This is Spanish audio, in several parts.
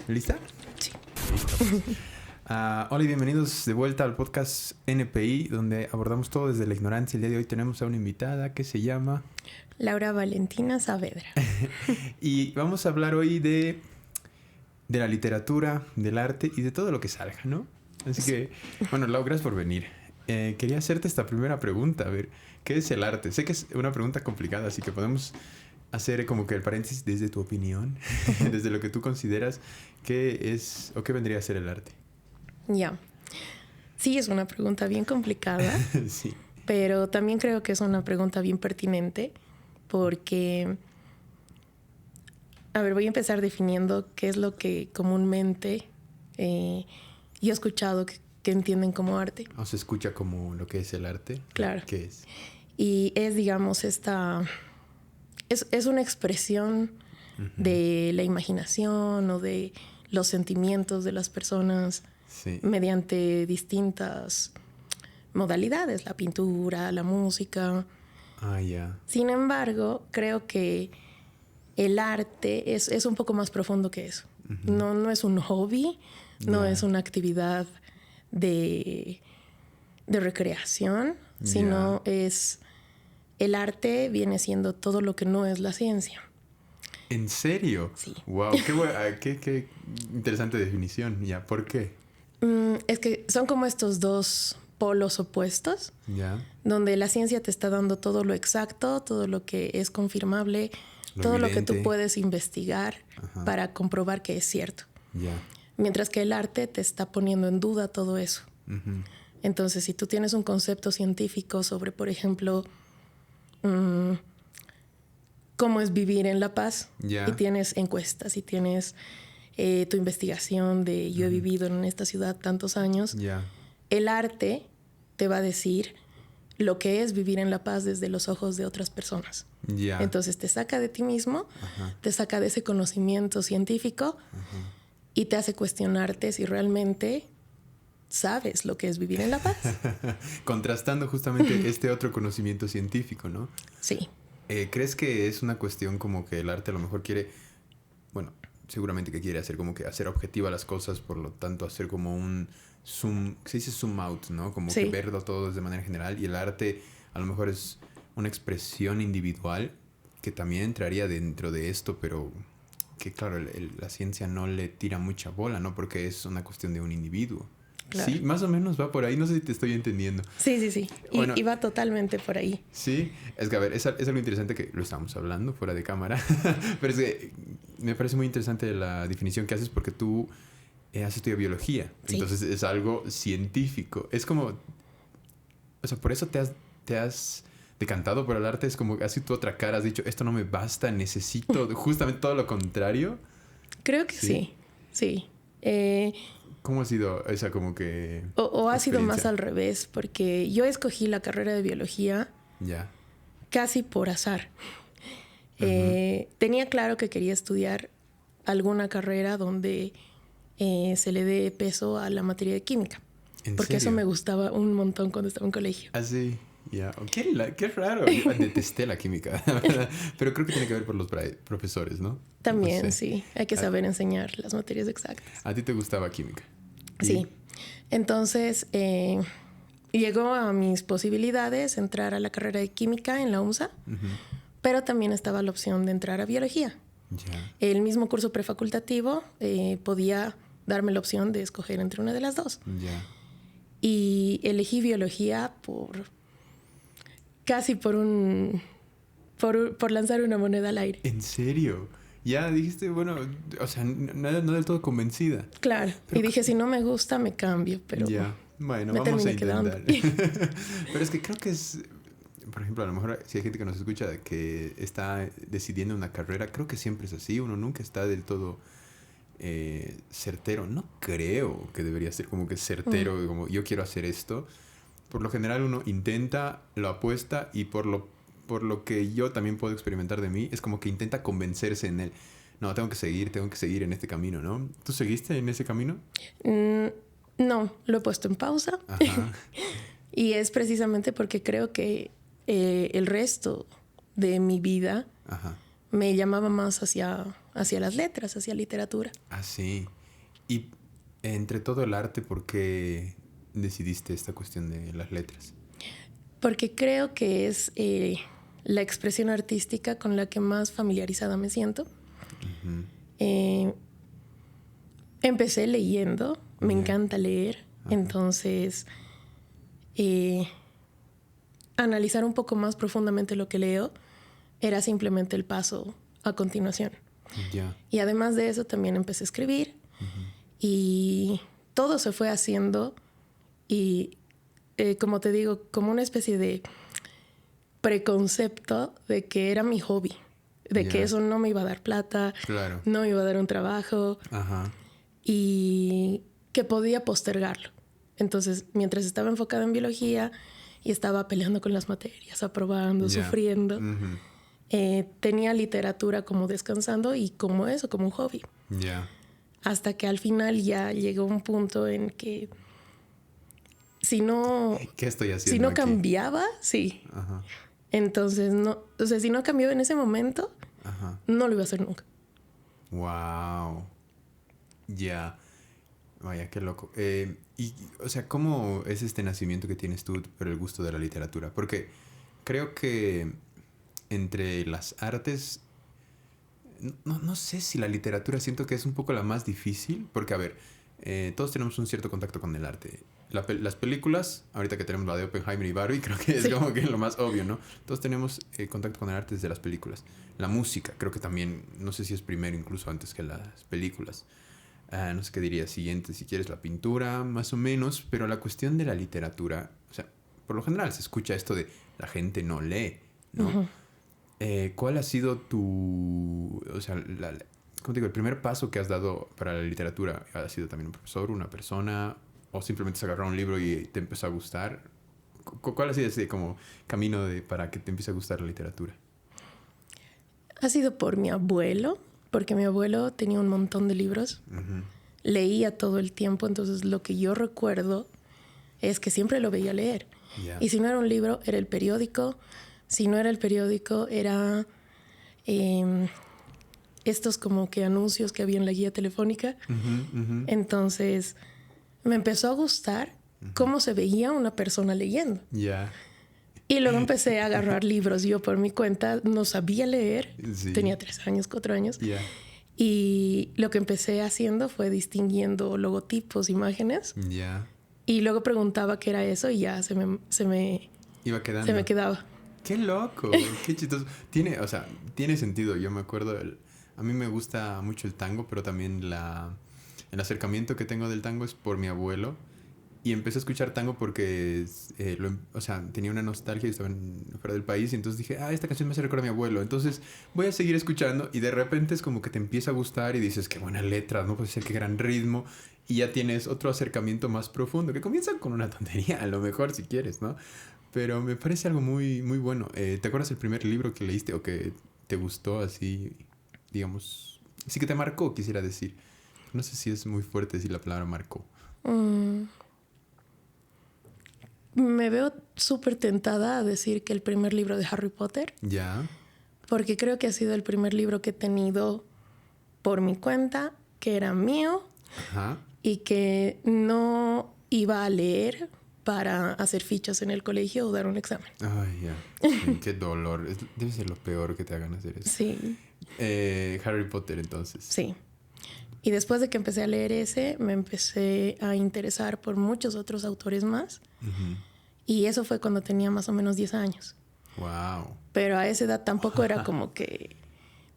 ¿Lista? Sí. Listo. Hola y bienvenidos de vuelta al podcast NPI, donde abordamos todo desde la ignorancia. El día de hoy tenemos a una invitada que se llama Laura Valentina Saavedra. Y vamos a hablar hoy de la literatura, del arte y de todo lo que salga, ¿no? Así que, bueno, Lau, gracias por venir. Quería hacerte esta primera pregunta. A ver, ¿qué es el arte? Sé que es una pregunta complicada, así que podemos hacer como que el paréntesis desde tu opinión, desde lo que tú consideras, ¿qué es o qué vendría a ser el arte? Ya. Sí, es una pregunta bien complicada, Sí. pero también creo que es una pregunta bien pertinente porque, a ver, voy a empezar definiendo qué es lo que comúnmente yo he escuchado que entienden como arte. ¿O se escucha como lo que es el arte? Claro. ¿Qué es? Y es, digamos, es una expresión de la imaginación o de los sentimientos de las personas. Sí. Mediante distintas modalidades, la pintura, la música. Ah, ya. Sin embargo, creo que el arte es un poco más profundo que eso. No es un hobby, no es una actividad de recreación, sino es... El arte viene siendo todo lo que no es la ciencia. ¿En serio? Sí. Wow, qué interesante definición. Ya, ¿por qué? Es que son como estos dos polos opuestos, Ya. donde la ciencia te está dando todo lo exacto, todo lo que es confirmable, todo evidente. lo que tú puedes investigar para comprobar que es cierto. Ya. Mientras que el arte te está poniendo en duda todo eso. Entonces, si tú tienes un concepto científico sobre, por ejemplo, cómo es vivir en La Paz, y tienes encuestas y tienes tu investigación de yo he vivido en esta ciudad tantos años, el arte te va a decir lo que es vivir en La Paz desde los ojos de otras personas. Entonces te saca de ti mismo, te saca de ese conocimiento científico y te hace cuestionarte si realmente sabes lo que es vivir en La Paz. Contrastando justamente este otro conocimiento científico, ¿no? Sí. ¿Crees que es una cuestión como que el arte a lo mejor quiere, bueno, seguramente que quiere hacer como que hacer objetiva las cosas, por lo tanto hacer como un zoom, se dice zoom out, ¿no? Como que verlo todo de manera general, y el arte a lo mejor es una expresión individual que también entraría dentro de esto, pero que claro, la ciencia no le tira mucha bola, ¿no? Porque es una cuestión de un individuo. Claro. Sí, más o menos va por ahí. No sé si te estoy entendiendo. Sí. Bueno, y va totalmente por ahí. Sí, es que a ver, es algo interesante que lo estamos hablando fuera de cámara. Pero es que me parece muy interesante la definición que haces porque tú has estudiado biología. Sí. Entonces es algo científico. Es como... O sea, por eso te has decantado por el arte. Es como así tu otra cara has dicho, esto no me basta, necesito justamente todo lo contrario. Creo que sí. ¿Cómo ha sido esa como que o ha sido más al revés? Porque yo escogí la carrera de biología casi por azar. Tenía claro que quería estudiar alguna carrera donde se le dé peso a la materia de química. Porque serio? eso me gustaba un montón cuando estaba en colegio. Ah, sí. Ya. Qué raro. Yo detesté la química. Pero creo que tiene que ver por los profesores, ¿no? También, no sé. Sí. Hay que saber enseñar las materias exactas. ¿A ti te gustaba química? Sí. Entonces, llegó a mis posibilidades entrar a la carrera de química en la UMSA, pero también estaba la opción de entrar a biología. El mismo curso prefacultativo podía darme la opción de escoger entre una de las dos. Y elegí biología casi por lanzar una moneda al aire. ¿En serio? Ya dijiste, bueno, o sea, no del todo convencida. Claro, pero, y dije, si no me gusta, me cambio, pero... Bueno, me vamos a intentar. Pero es que creo que es... Por ejemplo, a lo mejor si hay gente que nos escucha que está decidiendo una carrera, creo que siempre es así. Uno nunca está del todo certero. No creo que debería ser como que certero, como yo quiero hacer esto. Por lo general uno intenta, lo apuesta y por lo que yo también puedo experimentar de mí, es como que intenta convencerse en él. No, tengo que seguir en este camino, ¿no? ¿Tú seguiste en ese camino? No, lo he puesto en pausa. Y es precisamente porque creo que el resto de mi vida me llamaba más hacia hacia las letras, hacia literatura. Ah, sí. Y entre todo el arte, ¿por qué decidiste esta cuestión de las letras? Porque creo que es la expresión artística con la que más familiarizada me siento. Uh-huh. Empecé leyendo, me encanta leer, uh-huh. Entonces analizar un poco más profundamente lo que leo era simplemente el paso a continuación. Yeah. Y además de eso también empecé a escribir, uh-huh. Y todo se fue haciendo y como te digo, como una especie de preconcepto de que era mi hobby, de que eso no me iba a dar plata, claro. No me iba a dar un trabajo, uh-huh. Y que podía postergarlo. Entonces, mientras estaba enfocada en biología y estaba peleando con las materias, aprobando, sufriendo, uh-huh. Tenía literatura como descansando y como eso, como un hobby. Hasta que al final ya llegó un punto en que si no, ¿qué estoy haciendo si no aquí? Cambiaba, sí. Uh-huh. Entonces, no, o sea, si no cambiaba en ese momento, uh-huh. No lo iba a hacer nunca. Wow. Ya. Vaya, qué loco. Y, o sea, ¿cómo es este nacimiento que tienes tú por el gusto de la literatura? Porque creo que entre las artes, no sé si la literatura siento que es un poco la más difícil, porque, a ver, todos tenemos un cierto contacto con el arte. Las películas, ahorita que tenemos la de Oppenheimer y Barbie, creo que es como que lo más obvio, ¿no? Todos tenemos contacto con el arte desde las películas. La música, creo que también, no sé si es primero incluso antes que las películas. No sé qué diría siguiente, si quieres la pintura, más o menos, pero la cuestión de la literatura, o sea, por lo general se escucha esto de la gente no lee, ¿no? Uh-huh. ¿Cuál ha sido tu, o sea, ¿cómo te digo? El primer paso que has dado para la literatura? ¿Ha sido también un profesor, una persona, o simplemente se agarró un libro y te empezó a gustar? ¿Cuál ha sido ese como camino para que te empiece a gustar la literatura? Ha sido por mi abuelo, porque mi abuelo tenía un montón de libros. Uh-huh. Leía todo el tiempo, entonces lo que yo recuerdo es que siempre lo veía leer. Yeah. Y si no era un libro, era el periódico. Si no era el periódico, era estos como que anuncios que había en la guía telefónica. Uh-huh, uh-huh. Entonces me empezó a gustar uh-huh. cómo se veía una persona leyendo. Yeah. Y luego empecé a agarrar libros. Yo por mi cuenta no sabía leer. Sí. Tenía 3 años, 4 años. Yeah. Y lo que empecé haciendo fue distinguiendo logotipos, imágenes. Yeah. Y luego preguntaba qué era eso y ya se me iba quedando. Se me quedaba. ¡Qué loco! ¡Qué chistoso! Tiene sentido. Yo me acuerdo, a mí me gusta mucho el tango, pero también el acercamiento que tengo del tango es por mi abuelo. Y empecé a escuchar tango porque tenía una nostalgia y estaba fuera del país. Y entonces dije, esta canción me hace recordar a mi abuelo. Entonces voy a seguir escuchando. Y de repente es como que te empieza a gustar y dices, qué buena letra, ¿no? Puede ser, qué gran ritmo. Y ya tienes otro acercamiento más profundo, que comienza con una tontería, a lo mejor, si quieres, ¿no? Pero me parece algo muy, muy bueno. ¿Te acuerdas el primer libro que leíste o que te gustó así, digamos? Sí, que te marcó, quisiera decir. No sé si es muy fuerte decir la palabra marcó. Me veo súper tentada a decir que el primer libro de Harry Potter. Ya. Porque creo que ha sido el primer libro que he tenido por mi cuenta, que era mío. Ajá. Y que no iba a leer para hacer fichas en el colegio o dar un examen. Ay, ya. Sí, qué dolor. Debe ser lo peor que te hagan hacer eso. Sí. Harry Potter, entonces. Sí. Y después de que empecé a leer ese, me empecé a interesar por muchos otros autores más. Uh-huh. Y eso fue cuando tenía más o menos 10 años. Wow. Pero a esa edad tampoco era como que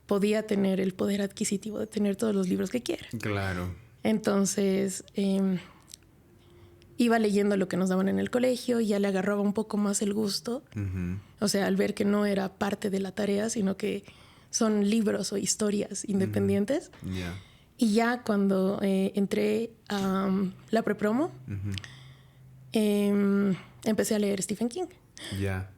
podía tener el poder adquisitivo de tener todos los libros que quiera. Claro. Entonces, iba leyendo lo que nos daban en el colegio y ya le agarraba un poco más el gusto. Uh-huh. O sea, al ver que no era parte de la tarea, sino que son libros o historias independientes. Uh-huh. Yeah. Y ya cuando entré a la prepromo, uh-huh. Empecé a leer Stephen King. Yeah.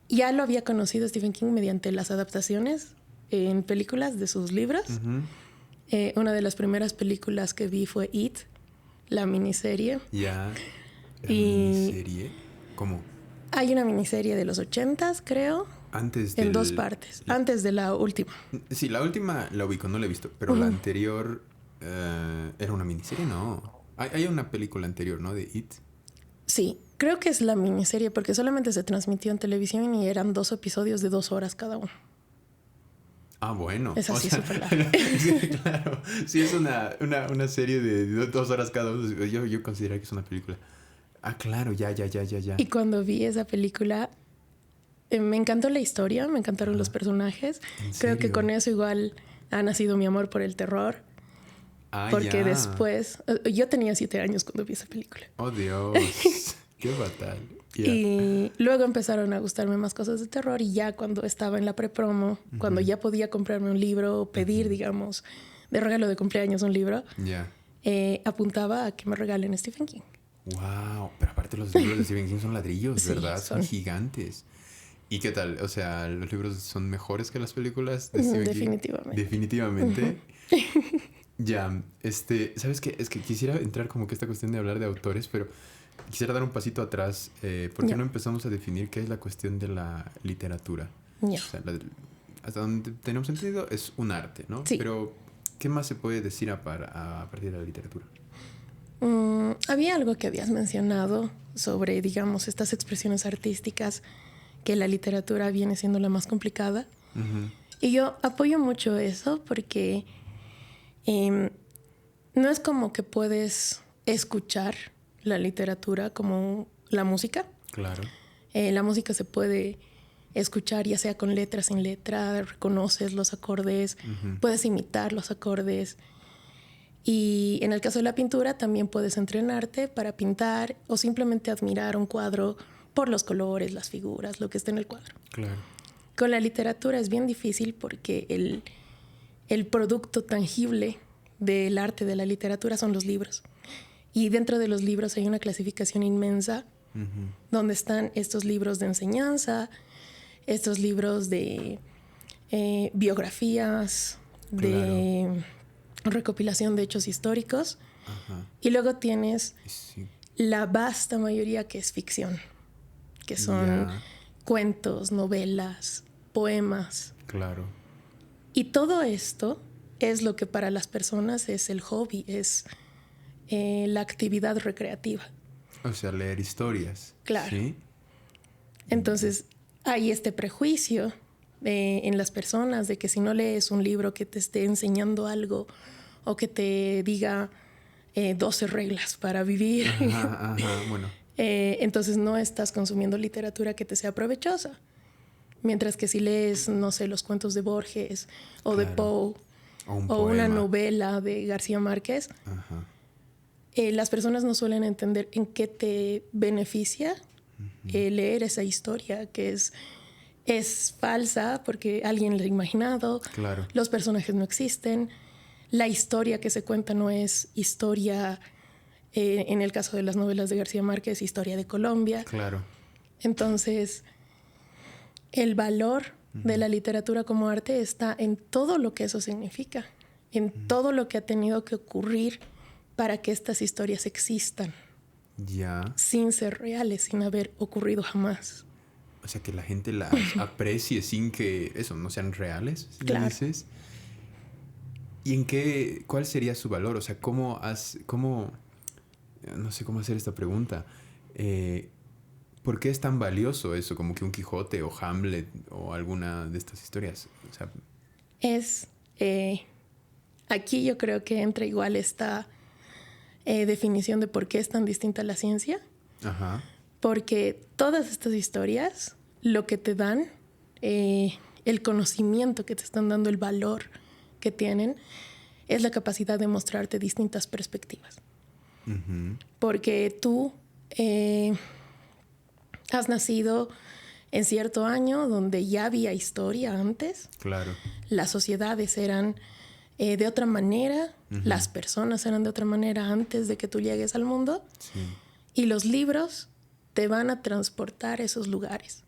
Ya lo había conocido Stephen King mediante las adaptaciones en películas de sus libros. Uh-huh. Una de las primeras películas que vi fue It, la miniserie. Ya. ¿La miniserie? ¿Cómo? Hay una miniserie de los 80s, creo, En 2 partes. Antes de la última. Sí, la última la ubico, no la he visto. Pero la anterior era una miniserie, ¿no? Hay una película anterior, ¿no? De It. Sí, creo que es la miniserie porque solamente se transmitió en televisión y eran 2 episodios de 2 horas cada uno. Ah, bueno. Es así súper largo. Sí, claro. Sí, es una serie de 2 horas cada uno. Yo considero que es una película. Ah, claro, ya. Y cuando vi esa película, me encantó la historia, me encantaron los personajes. Creo que con eso igual ha nacido mi amor por el terror. Porque después... Yo tenía 7 años cuando vi esa película. Oh, Dios. Qué fatal. Yeah. Y luego empezaron a gustarme más cosas de terror. Y ya cuando estaba en la prepromo, cuando ya podía comprarme un libro, pedir, digamos, de regalo de cumpleaños un libro, apuntaba a que me regalen Stephen King. Wow. Pero aparte los libros de Stephen King son ladrillos, ¿verdad? Sí, son gigantes. ¿Y qué tal? O sea, ¿los libros son mejores que las películas de Stephen King? Definitivamente. Ya, ¿sabes qué? Es que quisiera entrar como que esta cuestión de hablar de autores, pero quisiera dar un pasito atrás. ¿Por qué no empezamos a definir qué es la cuestión de la literatura? O sea, hasta donde tenemos entendido es un arte, ¿no? Sí. Pero, ¿qué más se puede decir a partir de la literatura? Había algo que habías mencionado sobre, digamos, estas expresiones artísticas, que la literatura viene siendo la más complicada. Y yo apoyo mucho eso porque no es como que puedes escuchar la literatura como la música. Claro. La música se puede escuchar ya sea con letra, sin letra, reconoces los acordes, puedes imitar los acordes. Y en el caso de la pintura también puedes entrenarte para pintar o simplemente admirar un cuadro por los colores, las figuras, lo que está en el cuadro. Claro. Con la literatura es bien difícil porque el producto tangible del arte de la literatura son los libros. Y dentro de los libros hay una clasificación inmensa donde están estos libros de enseñanza, estos libros de biografías, de recopilación de hechos históricos. Y luego tienes la vasta mayoría que es ficción, que son cuentos, novelas, poemas. Claro. Y todo esto es lo que para las personas es el hobby, es la actividad recreativa. O sea, leer historias. Claro. ¿Sí? Entonces, hay este prejuicio en las personas de que si no lees un libro que te esté enseñando algo o que te diga 12 reglas para vivir, bueno. Entonces no estás consumiendo literatura que te sea provechosa. Mientras que si lees, no sé, los cuentos de Borges o de Poe o una novela de García Márquez, las personas no suelen entender en qué te beneficia leer esa historia, que es falsa porque alguien la ha imaginado. Claro. Los personajes no existen. La historia que se cuenta no es historia, en el caso de las novelas de García Márquez, historia de Colombia. Claro. Entonces, el valor de la literatura como arte está en todo lo que eso significa, en todo lo que ha tenido que ocurrir para que estas historias existan. Ya. Sin ser reales, sin haber ocurrido jamás. O sea, que la gente las aprecie sin que eso no sean reales, ¿sí? Claro. Dices. ¿Y cuál sería su valor? O sea, no sé cómo hacer esta pregunta. ¿Por qué es tan valioso eso? Como que un Quijote o Hamlet o alguna de estas historias. O sea, aquí yo creo que entra igual esta definición de por qué es tan distinta la ciencia. Porque todas estas historias, lo que te dan, el conocimiento que te están dando, el valor que tienen, es la capacidad de mostrarte distintas perspectivas. Porque tú has nacido en cierto año donde ya había historia antes. Claro. Las sociedades eran de otra manera, las personas eran de otra manera antes de que tú llegues al mundo. Sí. Y los libros te van a transportar a esos lugares.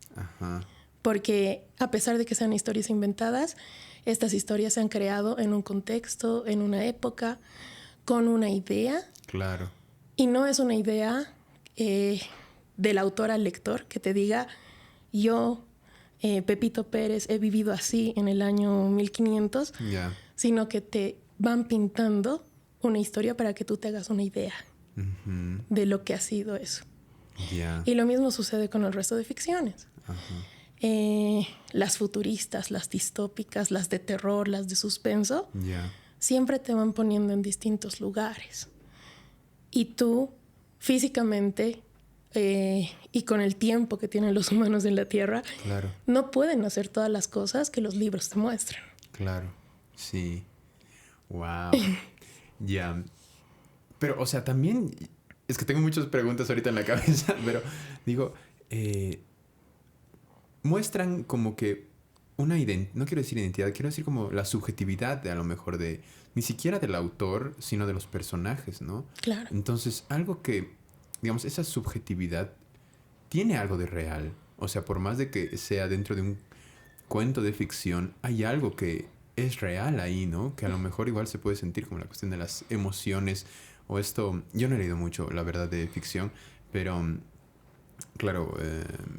Porque a pesar de que sean historias inventadas, estas historias se han creado en un contexto, en una época, con una idea. Claro. Y no es una idea del autor al lector que te diga, yo Pepito Pérez, he vivido así en el año 1500, sino que te van pintando una historia para que tú te hagas una idea de lo que ha sido eso. Y lo mismo sucede con el resto de ficciones. Las futuristas, las distópicas, las de terror, las de suspenso, siempre te van poniendo en distintos lugares. Y tú, físicamente, y con el tiempo que tienen los humanos en la Tierra, no pueden hacer todas las cosas que los libros te muestran. Claro, sí. Wow. Pero, o sea, también... Es que tengo muchas preguntas ahorita en la cabeza, pero digo... muestran como que una identidad... No quiero decir identidad, quiero decir como la subjetividad de, a lo mejor, de... Ni siquiera del autor, sino de los personajes, ¿no? Claro. Entonces, algo que... Digamos, esa subjetividad tiene algo de real. O sea, por más de que sea dentro de un cuento de ficción, hay algo que es real ahí, ¿no? Que a lo mejor igual se puede sentir como la cuestión de las emociones o esto... Yo no he leído mucho, la verdad, de ficción, pero... Claro,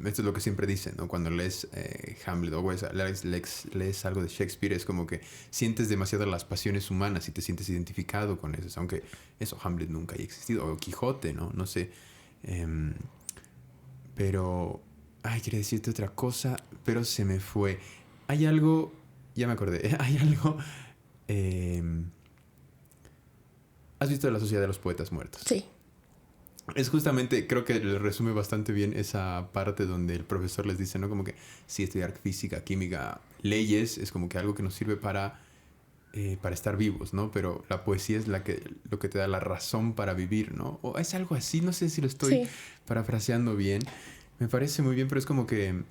esto es lo que siempre dicen, ¿no? Cuando lees Hamlet o lees algo de Shakespeare, es como que sientes demasiado las pasiones humanas y te sientes identificado con eso. Aunque eso, Hamlet nunca haya existido. O Quijote, ¿no? No sé. Pero... Ay, quería decirte otra cosa, pero se me fue. Hay algo... Ya me acordé. Hay algo... ¿Has visto La Sociedad de los Poetas Muertos? Sí. Es justamente, creo que le resume bastante bien esa parte donde el profesor les dice, ¿no? Como que sí, estudiar física, química, leyes, es como que algo que nos sirve para estar vivos, ¿no? Pero la poesía es lo que te da la razón para vivir, ¿no? O es algo así, no sé si lo estoy parafraseando bien. Me parece muy bien, pero es como que...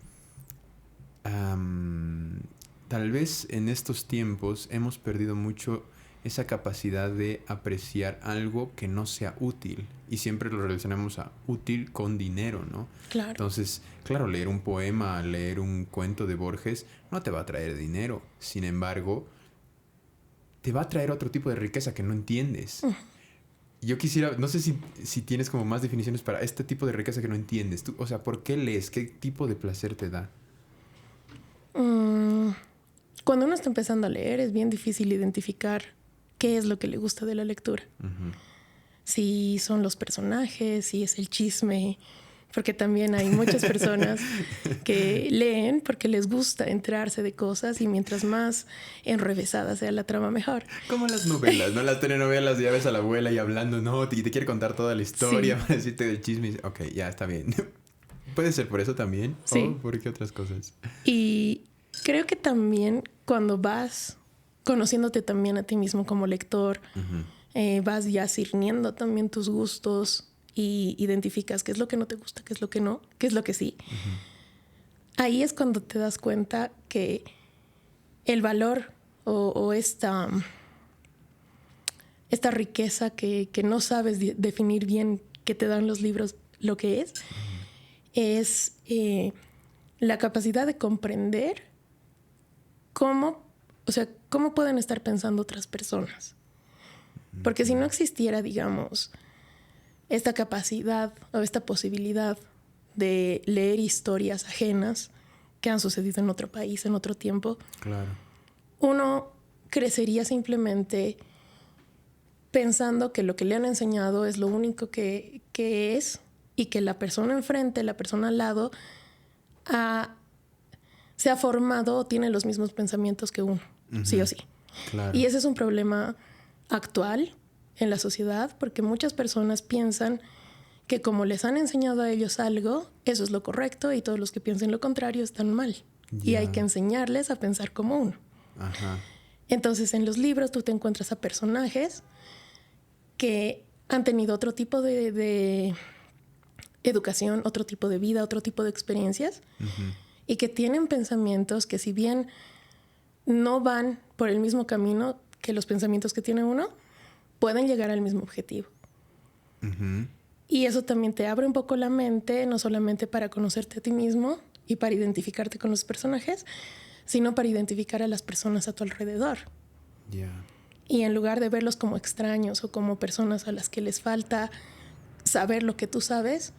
tal vez en estos tiempos hemos perdido mucho esa capacidad de apreciar algo que no sea útil. Y siempre lo relacionamos a útil con dinero, ¿no? Claro. Entonces, claro, leer un poema, leer un cuento de Borges no te va a traer dinero. Sin embargo, te va a traer otro tipo de riqueza que no entiendes. Yo quisiera... No sé si tienes como más definiciones para este tipo de riqueza que no entiendes. Tú, o sea, ¿por qué lees? ¿Qué tipo de placer te da? Cuando uno está empezando a leer, es bien difícil identificar qué es lo que le gusta de la lectura. Si son los personajes, si es el chisme, porque también hay muchas personas que leen porque les gusta enterarse de cosas y mientras más enrevesada sea la trama, mejor. Como las novelas, ¿no? Las telenovelas, ya ves a la abuela y hablando, ¿no? Y te quiere contar toda la historia para decirte del chisme. Y, ok, ya, está bien. ¿Puede ser por eso también? Sí. ¿O por qué otras cosas? Y creo que también cuando vas conociéndote también a ti mismo como lector, vas ya discerniendo también tus gustos y identificas qué es lo que no te gusta, qué es lo que no, qué es lo que sí. Ahí es cuando te das cuenta que el valor o esta riqueza que no sabes definir bien que te dan los libros lo que es la capacidad de comprender cómo pueden estar pensando otras personas. Porque si no existiera, digamos, esta capacidad o esta posibilidad de leer historias ajenas que han sucedido en otro país, en otro tiempo, claro, uno crecería simplemente pensando que lo que le han enseñado es lo único que es y que la persona enfrente, la persona al lado, se ha formado o tiene los mismos pensamientos que uno, sí o sí. Claro. Y ese es un problema actual en la sociedad porque muchas personas piensan que como les han enseñado a ellos algo, eso es lo correcto y todos los que piensen lo contrario están mal. Y hay que enseñarles a pensar como uno. Entonces, en los libros tú te encuentras a personajes que han tenido otro tipo de educación, otro tipo de vida, otro tipo de experiencias y que tienen pensamientos que si bien no van por el mismo camino que los pensamientos que tiene uno, pueden llegar al mismo objetivo. Y eso también te abre un poco la mente, no solamente para conocerte a ti mismo y para identificarte con los personajes, sino para identificar a las personas a tu alrededor. Y en lugar de verlos como extraños o como personas a las que les falta saber lo que tú sabes,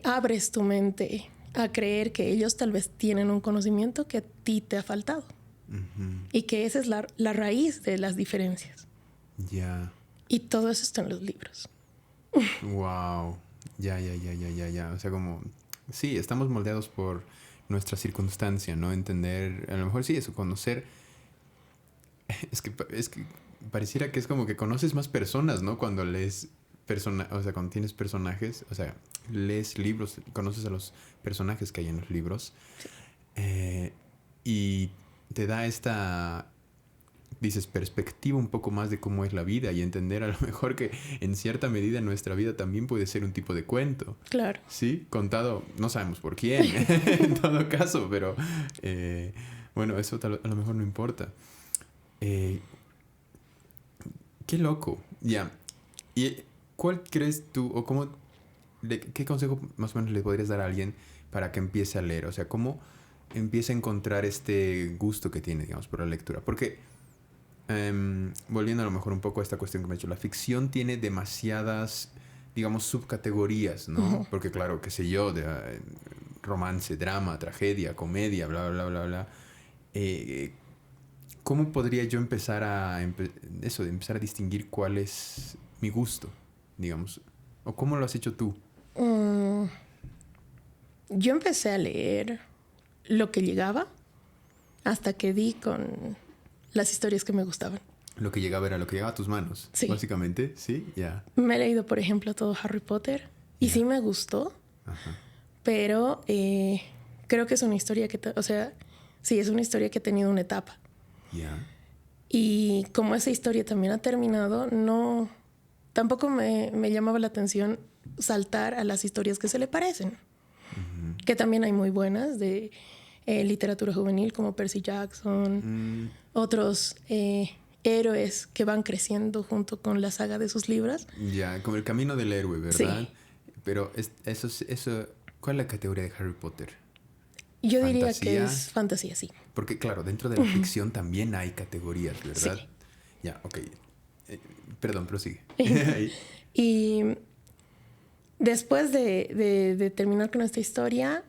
abres tu mente a creer que ellos tal vez tienen un conocimiento que a ti te ha faltado. Y que esa es la raíz de las diferencias. Ya. Y todo eso está en los libros. Wow. Ya. O sea, como... Sí, estamos moldeados por nuestra circunstancia, ¿no? Entender... A lo mejor sí, eso, conocer... Es que pareciera que es como que conoces más personas, ¿no? Cuando lees... o sea, cuando tienes personajes... O sea, lees libros, conoces a los personajes que hay en los libros. Sí. Y te da esta... Dices, perspectiva un poco más de cómo es la vida y entender a lo mejor que en cierta medida nuestra vida también puede ser un tipo de cuento. Claro. Sí, contado, no sabemos por quién, en todo caso, pero bueno, eso a lo mejor no importa. Qué loco, ya. ¿Y cuál crees tú o qué consejo más o menos le podrías dar a alguien para que empiece a leer? O sea, ¿cómo empieza a encontrar este gusto que tiene, digamos, por la lectura? Porque... volviendo a lo mejor un poco a esta cuestión que me he hecho, la ficción tiene demasiadas, digamos, subcategorías, ¿no? Porque claro, qué sé yo, de romance, drama, tragedia, comedia, bla, bla, bla, bla. ¿Cómo podría yo empezar empezar a distinguir cuál es mi gusto, digamos? ¿O cómo lo has hecho tú? Yo empecé a leer lo que llegaba hasta que di con... las historias que me gustaban. Lo que llegaba era lo que llegaba a tus manos. Sí. Básicamente, sí, ya. Me he leído, por ejemplo, todo Harry Potter. Y sí me gustó. Ajá. Pero creo que es una historia que... sí, es una historia que ha tenido una etapa. Ya. Y como esa historia también ha terminado, no... Tampoco me llamaba la atención saltar a las historias que se le parecen. Uh-huh. Que también hay muy buenas de... literatura juvenil como Percy Jackson, otros héroes que van creciendo junto con la saga de sus libros. Ya, como el camino del héroe, ¿verdad? Sí. Pero eso, ¿cuál es la categoría de Harry Potter? Yo diría que es fantasía, sí. Porque claro, dentro de la ficción también hay categorías, ¿verdad? Sí. Ya, ok. Perdón, prosigue. Y después de terminar con esta historia...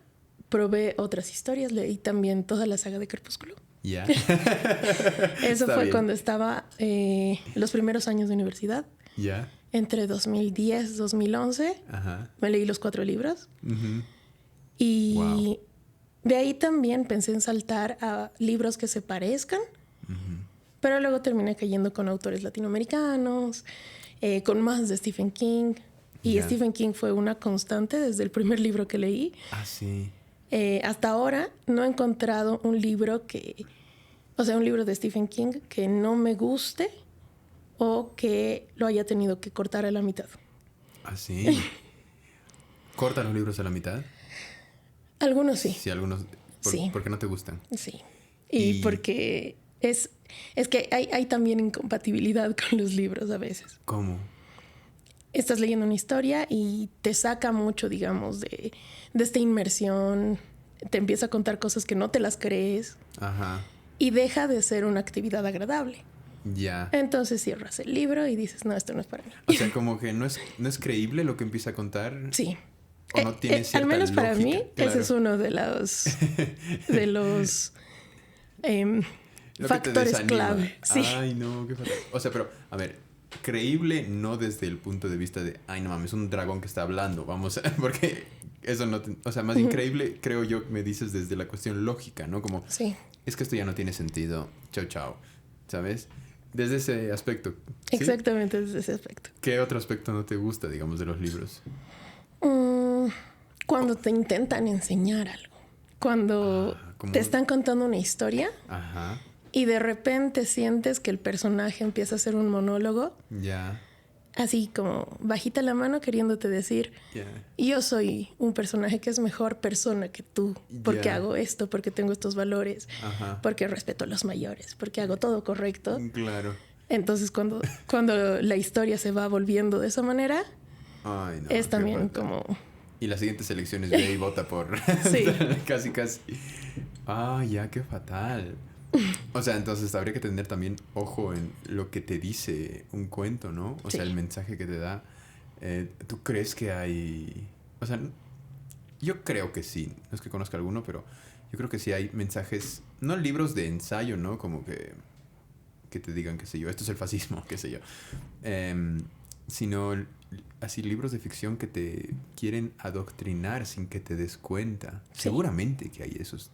probé otras historias, leí también toda la saga de Crepúsculo. Ya. Eso fue bien. Cuando estaba los primeros años de universidad. Ya. Entre 2010 y 2011. Ajá. Me leí los 4 libros. Uh-huh. Y wow. De ahí también pensé en saltar a libros que se parezcan. Uh-huh. Pero luego terminé cayendo con autores latinoamericanos, con más de Stephen King. Y yeah. Stephen King fue una constante desde el primer libro que leí. Ah, sí. Hasta ahora no he encontrado un libro un libro de Stephen King que no me guste o que lo haya tenido que cortar a la mitad. ¿Ah, sí? ¿Cortan los libros a la mitad? Algunos sí. Sí, algunos. Sí. ¿Por qué no te gustan? Sí. Y porque es que hay también incompatibilidad con los libros a veces. ¿Cómo? Estás leyendo una historia y te saca mucho, digamos, de esta inmersión. Te empieza a contar cosas que no te las crees. Ajá. Y deja de ser una actividad agradable. Ya. Entonces cierras el libro y dices, no, esto no es para mí. O sea, como que no es creíble lo que empieza a contar. Sí. O no tiene cierta al menos lógica. Para mí, claro. Ese es uno de los factores clave. Sí. Ay, no, qué fatal. O sea, pero, a ver... Creíble no desde el punto de vista de ay no mames, un dragón que está hablando, vamos a... porque eso no o sea, más increíble creo yo me dices desde la cuestión lógica, ¿no? Como sí. Es que esto ya no tiene sentido, chao, ¿sabes? Desde ese aspecto. ¿Sí? Exactamente, desde ese aspecto. ¿Qué otro aspecto no te gusta, digamos, de los libros? Cuando te intentan enseñar algo, cuando te están contando una historia. Ajá. Y de repente sientes que el personaje empieza a hacer un monólogo. Ya. Yeah. Así como bajita la mano queriéndote decir, yeah. Yo soy un personaje que es mejor persona que tú. Porque yeah. hago esto, porque tengo estos valores. Ajá. Porque respeto a los mayores, porque hago todo correcto. Claro. Entonces cuando la historia se va volviendo de esa manera, ay, no, es también como... Y las siguientes elecciones ve y vota por... Sí. casi. Ah, ya, qué fatal. O sea, entonces habría que tener también ojo en lo que te dice un cuento, ¿no? O sea, el mensaje que te da. ¿Tú crees que hay...? O sea, yo creo que sí. No es que conozca alguno, pero yo creo que sí hay mensajes, no libros de ensayo, ¿no? Como que te digan, qué sé yo, esto es el fascismo, qué sé yo. Sino así libros de ficción que te quieren adoctrinar sin que te des cuenta. Sí. Seguramente que hay esos.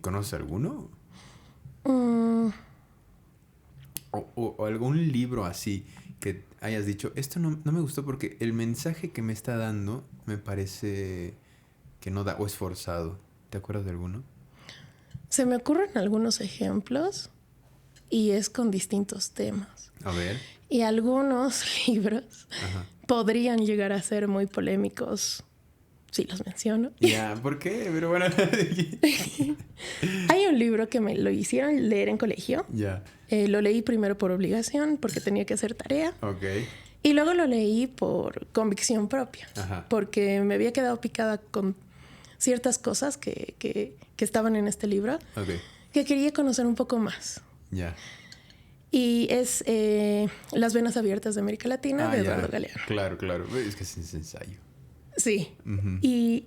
¿Conoces alguno? O algún libro así que hayas dicho, esto no me gustó porque el mensaje que me está dando me parece que no da, o es forzado. ¿Te acuerdas de alguno? Se me ocurren algunos ejemplos y es con distintos temas. A ver. Y algunos libros podrían llegar a ser muy polémicos si los menciono. Ya, ¿por qué? Pero bueno. Hay un libro que me lo hicieron leer en colegio. Ya. Lo leí primero por obligación, porque tenía que hacer tarea. Ok. Y luego lo leí por convicción propia. Ajá. Porque me había quedado picada con ciertas cosas que estaban en este libro. Ok. Que quería conocer un poco más. Ya. Y es Las venas abiertas de América Latina, de Eduardo Galeano. Claro, claro. Es que es ensayo. Sí. Uh-huh. Y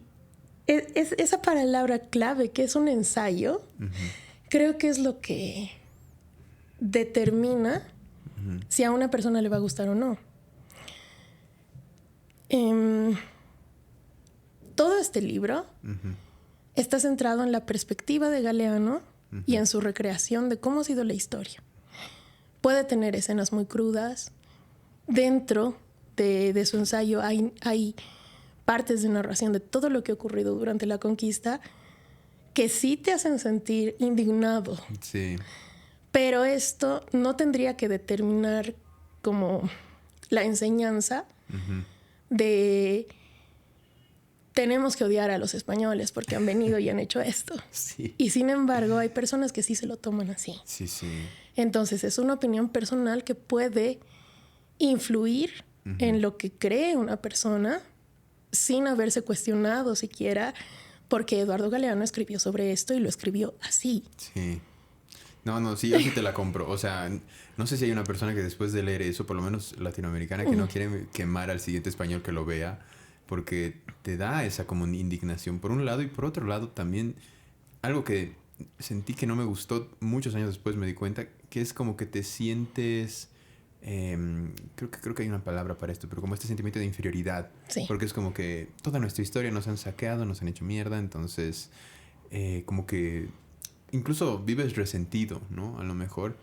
es esa palabra clave, que es un ensayo, creo que es lo que determina si a una persona le va a gustar o no. Todo este libro está centrado en la perspectiva de Galeano y en su recreación de cómo ha sido la historia. Puede tener escenas muy crudas. Dentro de su ensayo hay partes de narración de todo lo que ha ocurrido durante la conquista que sí te hacen sentir indignado. Sí. Pero esto no tendría que determinar como la enseñanza de tenemos que odiar a los españoles porque han venido y han hecho esto. Sí. Y sin embargo hay personas que sí se lo toman así. Sí, sí. Entonces es una opinión personal que puede influir en lo que cree una persona sin haberse cuestionado siquiera porque Eduardo Galeano escribió sobre esto y lo escribió así. Sí. No, sí, yo sí te la compro. O sea, no sé si hay una persona que después de leer eso, por lo menos latinoamericana, que no quiere quemar al siguiente español que lo vea, porque te da esa como indignación por un lado, y por otro lado también algo que sentí que no me gustó muchos años después, me di cuenta, que es como que te sientes... creo que hay una palabra para esto, pero como este sentimiento de inferioridad. Sí. Porque es como que toda nuestra historia nos han saqueado, nos han hecho mierda, entonces como que incluso vives resentido, ¿no? A lo mejor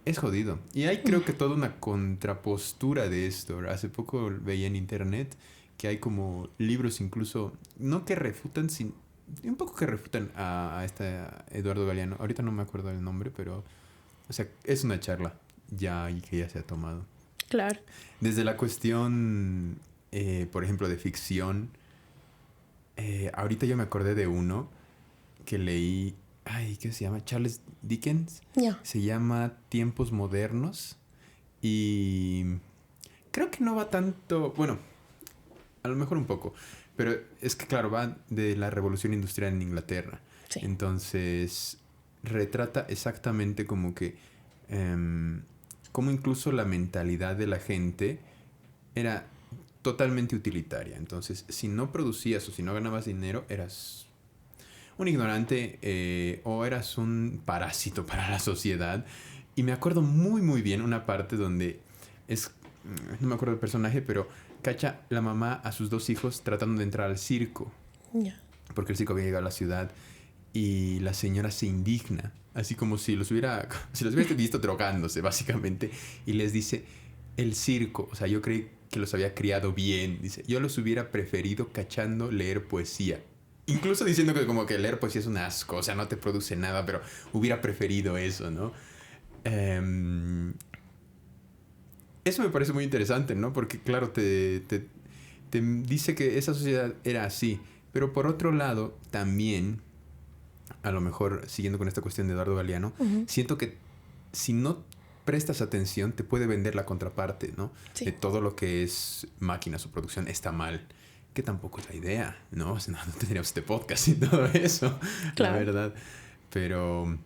es jodido. Y hay creo que toda una contrapostura de esto. Hace poco veía en internet que hay como libros incluso, no que refutan, un poco que refutan a Eduardo Galeano. Ahorita no me acuerdo del nombre, pero o sea, es una charla ya y que ya se ha tomado. Claro. Desde la cuestión, por ejemplo, de ficción, ahorita yo me acordé de uno que leí, ¿qué se llama? Charles Dickens. Yeah. Se llama Tiempos Modernos y creo que no va tanto, bueno, a lo mejor un poco, pero es que claro, va de la revolución industrial en Inglaterra. Sí. Entonces retrata exactamente como que como incluso la mentalidad de la gente era totalmente utilitaria. Entonces, si no producías o si no ganabas dinero, eras un ignorante o eras un parásito para la sociedad. Y me acuerdo muy, muy bien una parte donde no me acuerdo del personaje, pero cacha la mamá a sus 2 hijos tratando de entrar al circo. Yeah. Porque el circo había llegado a la ciudad y la señora se indigna. Así como si los hubiera visto drogándose, básicamente. Y les dice, el circo, o sea, yo creí que los había criado bien. Dice, yo los hubiera preferido cachando leer poesía. Incluso diciendo que como que leer poesía es un asco, o sea, no te produce nada, pero hubiera preferido eso, ¿no? Eso me parece muy interesante, ¿no? Porque, claro, te dice que esa sociedad era así. Pero por otro lado, también... a lo mejor, siguiendo con esta cuestión de Eduardo Galeano, siento que si no prestas atención, te puede vender la contraparte, ¿no? Sí. De todo lo que es máquinas o producción está mal. Que tampoco es la idea, ¿no? O sea, no tendríamos este podcast y todo eso, claro. La verdad. Pero,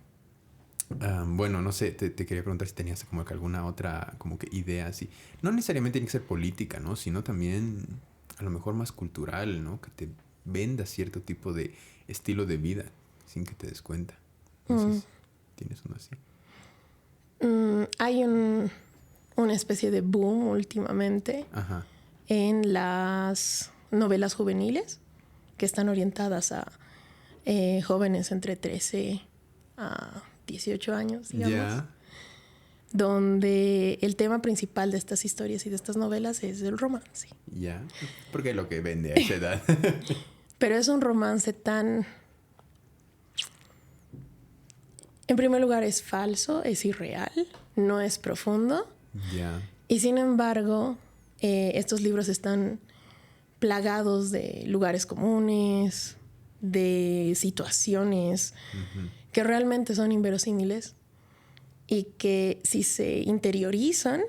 bueno, no sé, te quería preguntar si tenías como que alguna otra como que idea así. No necesariamente tiene que ser política, ¿no? Sino también, a lo mejor más cultural, ¿no? Que te vendas cierto tipo de estilo de vida sin que te des cuenta. Entonces, ¿tienes uno así? Hay una especie de boom últimamente en las novelas juveniles que están orientadas a jóvenes entre 13 a 18 años, digamos. Donde el tema principal de estas historias y de estas novelas es el romance. Porque es lo que vende a esa edad. Pero es un romance tan... En primer lugar, es falso, es irreal, no es profundo. Y sin embargo, estos libros están plagados de lugares comunes, de situaciones que realmente son inverosímiles y que si se interiorizan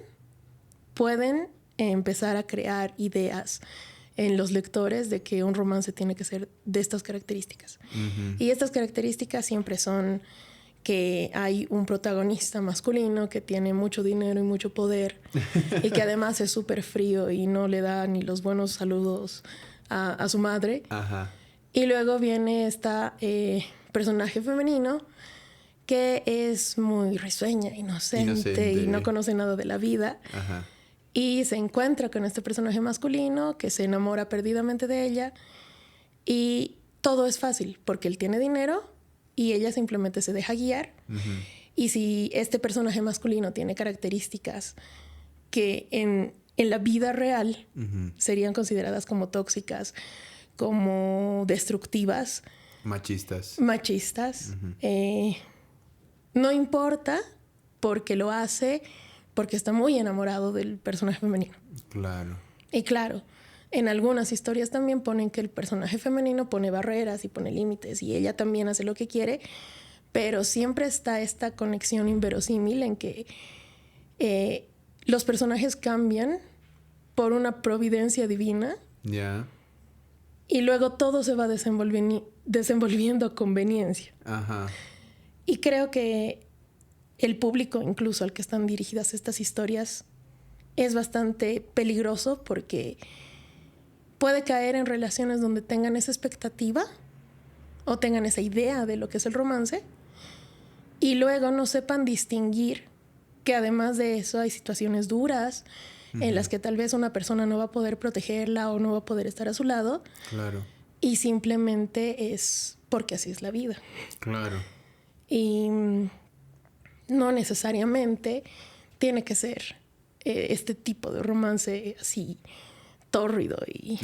pueden empezar a crear ideas en los lectores de que un romance tiene que ser de estas características. Y estas características siempre son que hay un protagonista masculino que tiene mucho dinero y mucho poder y que además es súper frío y no le da ni los buenos saludos a su madre. Y luego viene esta personaje femenino que es muy risueña, inocente y no conoce nada de la vida. Y se encuentra con este personaje masculino que se enamora perdidamente de ella y todo es fácil porque él tiene dinero y ella simplemente se deja guiar. Y si este personaje masculino tiene características que en la vida real serían consideradas como tóxicas, como destructivas, machistas, no importa porque lo hace porque está muy enamorado del personaje femenino. Y claro, en algunas historias también ponen que el personaje femenino pone barreras y pone límites y ella también hace lo que quiere, pero siempre está esta conexión inverosímil en que los personajes cambian por una providencia divina y luego todo se va desenvolviendo a conveniencia. Y creo que el público, incluso al que están dirigidas estas historias, es bastante peligroso porque puede caer en relaciones donde tengan esa expectativa o tengan esa idea de lo que es el romance y luego no sepan distinguir que además de eso hay situaciones duras en las que tal vez una persona no va a poder protegerla o no va a poder estar a su lado. Y simplemente es porque así es la vida. Y no necesariamente tiene que ser este tipo de romance así tórrido y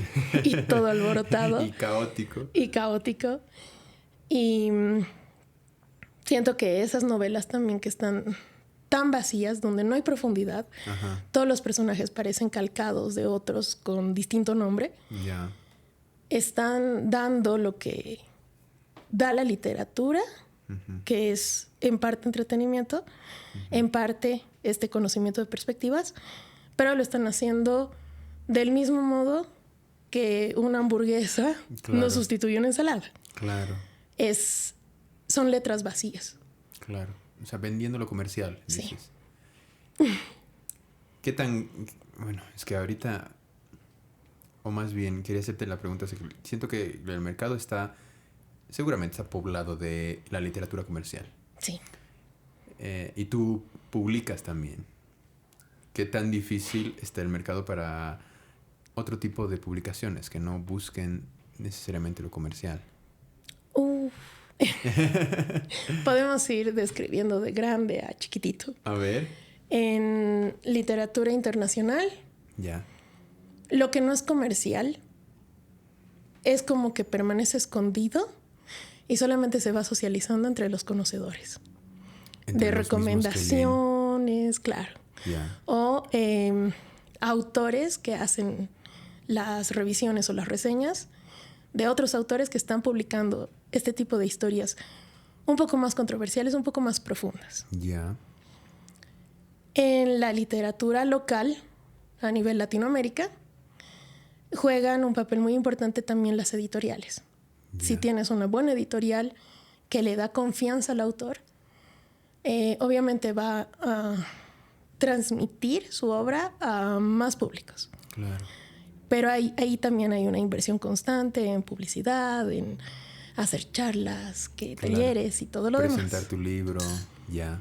todo alborotado. Y caótico. Y siento que esas novelas también que están tan vacías, donde no hay profundidad, todos los personajes parecen calcados de otros con distinto nombre, están dando lo que da la literatura, que es en parte entretenimiento, en parte este conocimiento de perspectivas, pero lo están haciendo del mismo modo que una hamburguesa no sustituye una ensalada. Son letras vacías. O sea, vendiendo lo comercial, dices. ¿Qué tan...? Bueno, es que ahorita... O más bien, quería hacerte la pregunta. Siento que el mercado seguramente está poblado de la literatura comercial. Y tú publicas también. ¿Qué tan difícil está el mercado para otro tipo de publicaciones que no busquen necesariamente lo comercial? Podemos ir describiendo de grande a chiquitito. A ver. En literatura internacional, lo que no es comercial es como que permanece escondido y solamente se va socializando entre los conocedores. De recomendaciones, claro. O autores que hacen las revisiones o las reseñas de otros autores que están publicando este tipo de historias un poco más controversiales, un poco más profundas. En la literatura local, a nivel Latinoamérica, juegan un papel muy importante también las editoriales. Si tienes una buena editorial que le da confianza al autor, obviamente va a transmitir su obra a más públicos. Pero ahí también hay una inversión constante en publicidad, en hacer charlas, talleres y todo lo demás. Presentar tu libro, ya.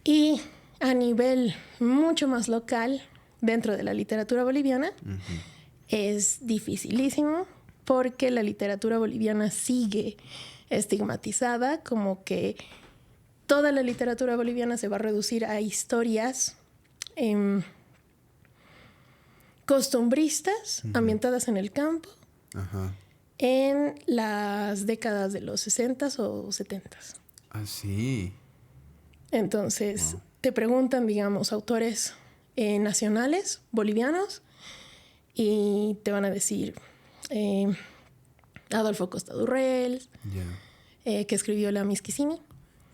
Y a nivel mucho más local, dentro de la literatura boliviana, es dificilísimo porque la literatura boliviana sigue estigmatizada, como que toda la literatura boliviana se va a reducir a historias costumbristas, ambientadas en el campo, en las décadas de los 60s o 70s. Ah, sí. Entonces, te preguntan, digamos, autores nacionales bolivianos y te van a decir Adolfo Costa Durrell, que escribió La Misquisimi.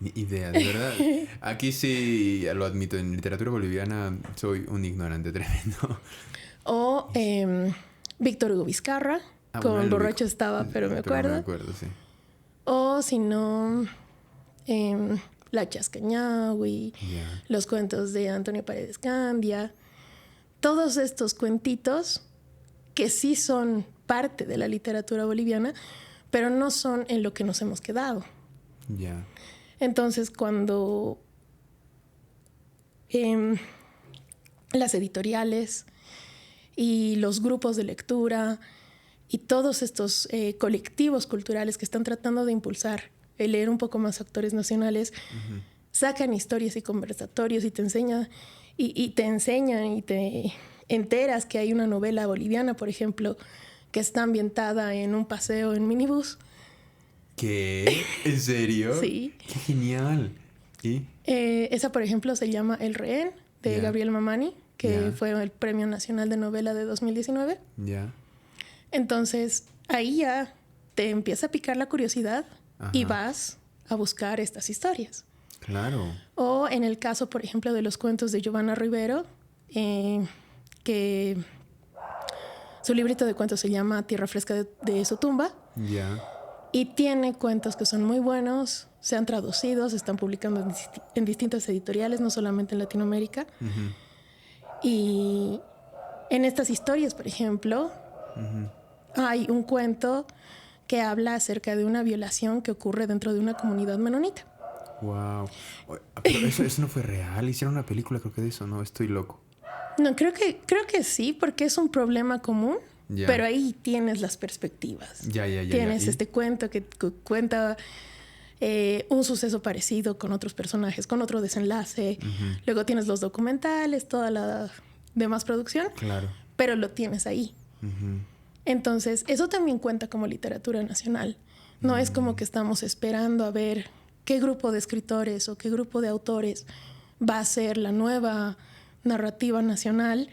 Ni idea, de verdad. Aquí sí lo admito, en literatura boliviana soy un ignorante tremendo. O Víctor Hugo Vizcarra, con Borracho estaba, pero me acuerdo. Me acuerdo, sí. O si no, La Chascañahui, los cuentos de Antonio Paredes Candia. Todos estos cuentitos que sí son parte de la literatura boliviana, pero no son en lo que nos hemos quedado. Ya. Entonces, cuando las editoriales y los grupos de lectura y todos estos colectivos culturales que están tratando de impulsar el leer un poco más autores nacionales, sacan historias y conversatorios y te enseñan y te enteras que hay una novela boliviana, por ejemplo, que está ambientada en un paseo en minibús. ¿Qué? ¿En serio? Sí. ¡Qué genial! ¿Y? Esa, por ejemplo, se llama El Rehén, de Gabriel Mamani, que fue el Premio Nacional de Novela de 2019. Entonces, ahí ya te empieza a picar la curiosidad y vas a buscar estas historias. Claro. O en el caso, por ejemplo, de los cuentos de Giovanna Rivero, que su librito de cuentos se llama Tierra Fresca de su tumba. Y tiene cuentos que son muy buenos, se han traducido, se están publicando en distintas editoriales, no solamente en Latinoamérica. Y en estas historias, por ejemplo, hay un cuento que habla acerca de una violación que ocurre dentro de una comunidad menonita. Wow. Pero eso no fue real. Hicieron una película, creo que de eso, ¿no? Estoy loco. No, creo que sí, porque es un problema común. Pero ahí tienes las perspectivas. Tienes este cuento que cuenta un suceso parecido con otros personajes, con otro desenlace. Luego tienes los documentales, toda la demás producción. Claro. Pero lo tienes ahí. Entonces, eso también cuenta como literatura nacional. No es como que estamos esperando a ver qué grupo de escritores o qué grupo de autores va a ser la nueva narrativa nacional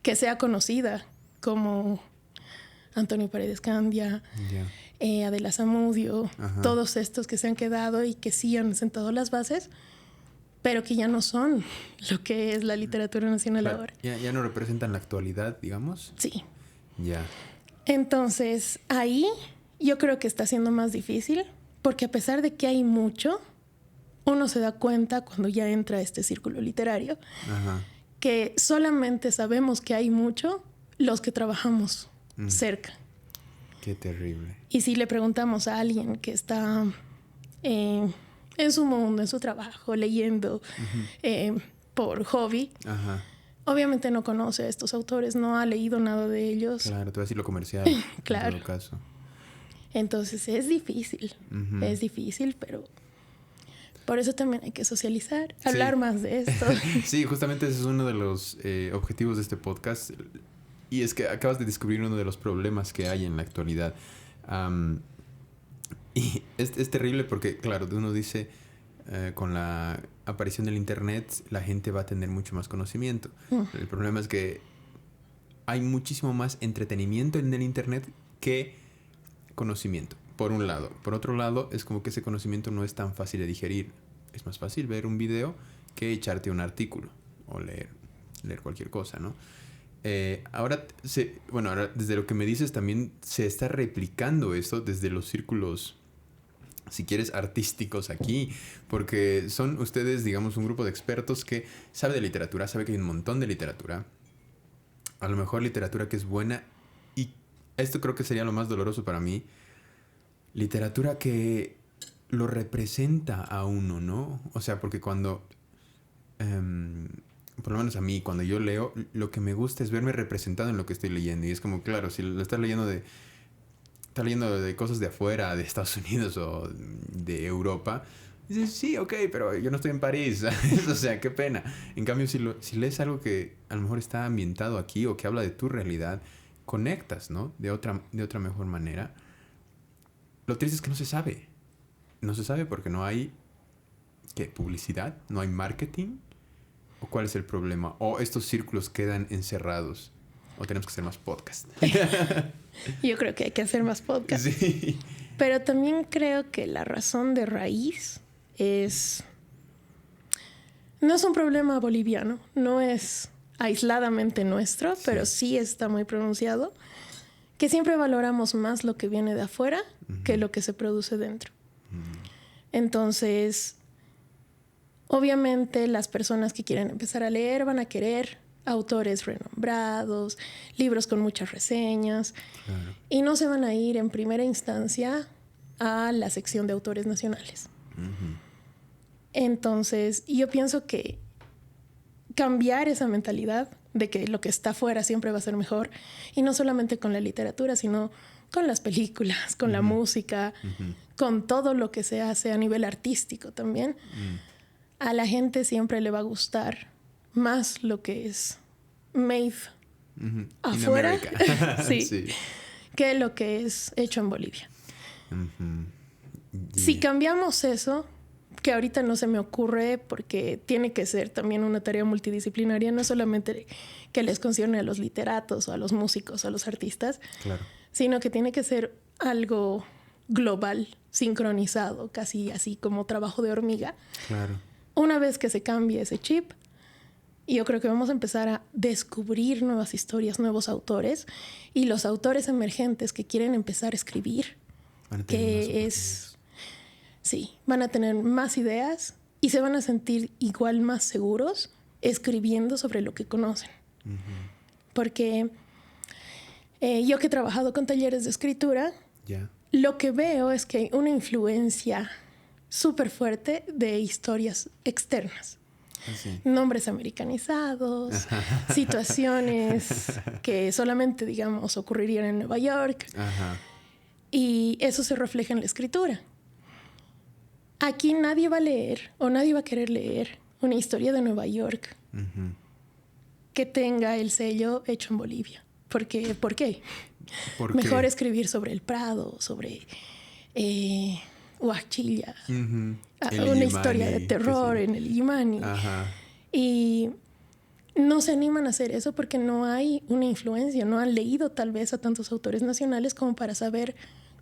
que sea conocida como Antonio Paredes Candia, Adela Zamudio, todos estos que se han quedado y que sí han sentado las bases, pero que ya no son lo que es la literatura nacional ahora. Ya no representan la actualidad, digamos. Sí. Entonces, ahí yo creo que está siendo más difícil, porque a pesar de que hay mucho, uno se da cuenta cuando ya entra a este círculo literario, que solamente sabemos que hay mucho los que trabajamos cerca. Qué terrible. Y si le preguntamos a alguien que está en su mundo, en su trabajo, leyendo por hobby, obviamente no conoce a estos autores, no ha leído nada de ellos. Claro, te voy a decir lo comercial. Claro. En todo caso. Entonces es difícil, pero por eso también hay que socializar, hablar más de esto. Sí, justamente ese es uno de los objetivos de este podcast. Y es que acabas de descubrir uno de los problemas que hay en la actualidad. Y es terrible porque, claro, uno dice, con la aparición del internet, la gente va a tener mucho más conocimiento. El problema es que hay muchísimo más entretenimiento en el internet que conocimiento, por un lado. Por otro lado, es como que ese conocimiento no es tan fácil de digerir. Es más fácil ver un video que echarte un artículo o leer cualquier cosa, ¿no? Ahora, desde lo que me dices, también se está replicando esto desde los círculos, si quieres, artísticos aquí, porque son ustedes, digamos, un grupo de expertos que sabe de literatura, sabe que hay un montón de literatura, a lo mejor literatura que es buena, y esto creo que sería lo más doloroso para mí, literatura que lo representa a uno, ¿no? O sea, porque cuando, por lo menos a mí, cuando yo leo, lo que me gusta es verme representado en lo que estoy leyendo. Y es como, claro, si lo estás leyendo de cosas de afuera, de Estados Unidos o de Europa, dices, sí, ok, pero yo no estoy en París, ¿sabes? O sea, qué pena. En cambio, si lees algo que a lo mejor está ambientado aquí o que habla de tu realidad, conectas, ¿no? De otra mejor manera. Lo triste es que no se sabe. No se sabe porque no hay, ¿qué? Publicidad, no hay marketing. ¿O cuál es el problema? ¿O estos círculos quedan encerrados? ¿O tenemos que hacer más podcast? Yo creo que hay que hacer más podcast. Sí. Pero también creo que la razón de raíz no es un problema boliviano, no es aisladamente nuestro, pero sí está muy pronunciado, que siempre valoramos más lo que viene de afuera que lo que se produce dentro. Entonces, obviamente las personas que quieren empezar a leer van a querer autores renombrados, libros con muchas reseñas, claro. Y no se van a ir en primera instancia a la sección de autores nacionales. Entonces, yo pienso que cambiar esa mentalidad de que lo que está afuera siempre va a ser mejor, y no solamente con la literatura, sino con las películas, con la música, con todo lo que se hace a nivel artístico también. A la gente siempre le va a gustar más lo que es made afuera sí, que lo que es hecho en Bolivia. Si cambiamos eso, que ahorita no se me ocurre porque tiene que ser también una tarea multidisciplinaria, no solamente que les concierne a los literatos o a los músicos o a los artistas, claro, sino que tiene que ser algo global, sincronizado, casi así como trabajo de hormiga. Claro. Una vez que se cambie ese chip, yo creo que vamos a empezar a descubrir nuevas historias, nuevos autores, y los autores emergentes que quieren empezar a escribir, van a tener más ideas y se van a sentir igual más seguros escribiendo sobre lo que conocen. Porque yo que he trabajado con talleres de escritura, lo que veo es que hay una influencia súper fuerte de historias externas. Sí. Nombres americanizados, situaciones que solamente, digamos, ocurrirían en Nueva York. Y eso se refleja en la escritura. Aquí nadie va a leer o nadie va a querer leer una historia de Nueva York que tenga el sello hecho en Bolivia. ¿Por qué? Mejor escribir sobre el Prado, sobre Huachilla, una historia de terror en el Illimani. Y no se animan a hacer eso porque no hay una influencia, no han leído tal vez a tantos autores nacionales como para saber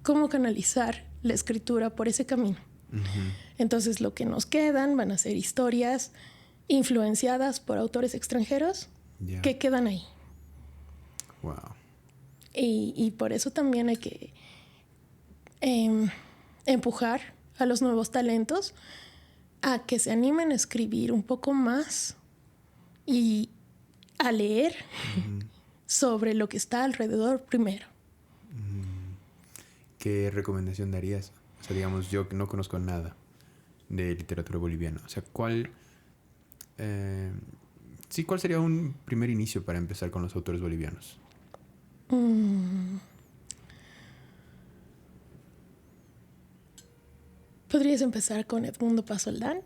cómo canalizar la escritura por ese camino. Entonces lo que nos quedan van a ser historias influenciadas por autores extranjeros que quedan ahí. Wow. Y por eso también hay que empujar a los nuevos talentos a que se animen a escribir un poco más y a leer sobre lo que está alrededor primero. ¿Qué recomendación darías? O sea, digamos, yo no conozco nada de literatura boliviana. O sea, ¿cuál sería un primer inicio para empezar con los autores bolivianos? Podrías empezar con Edmundo Paz Soldán,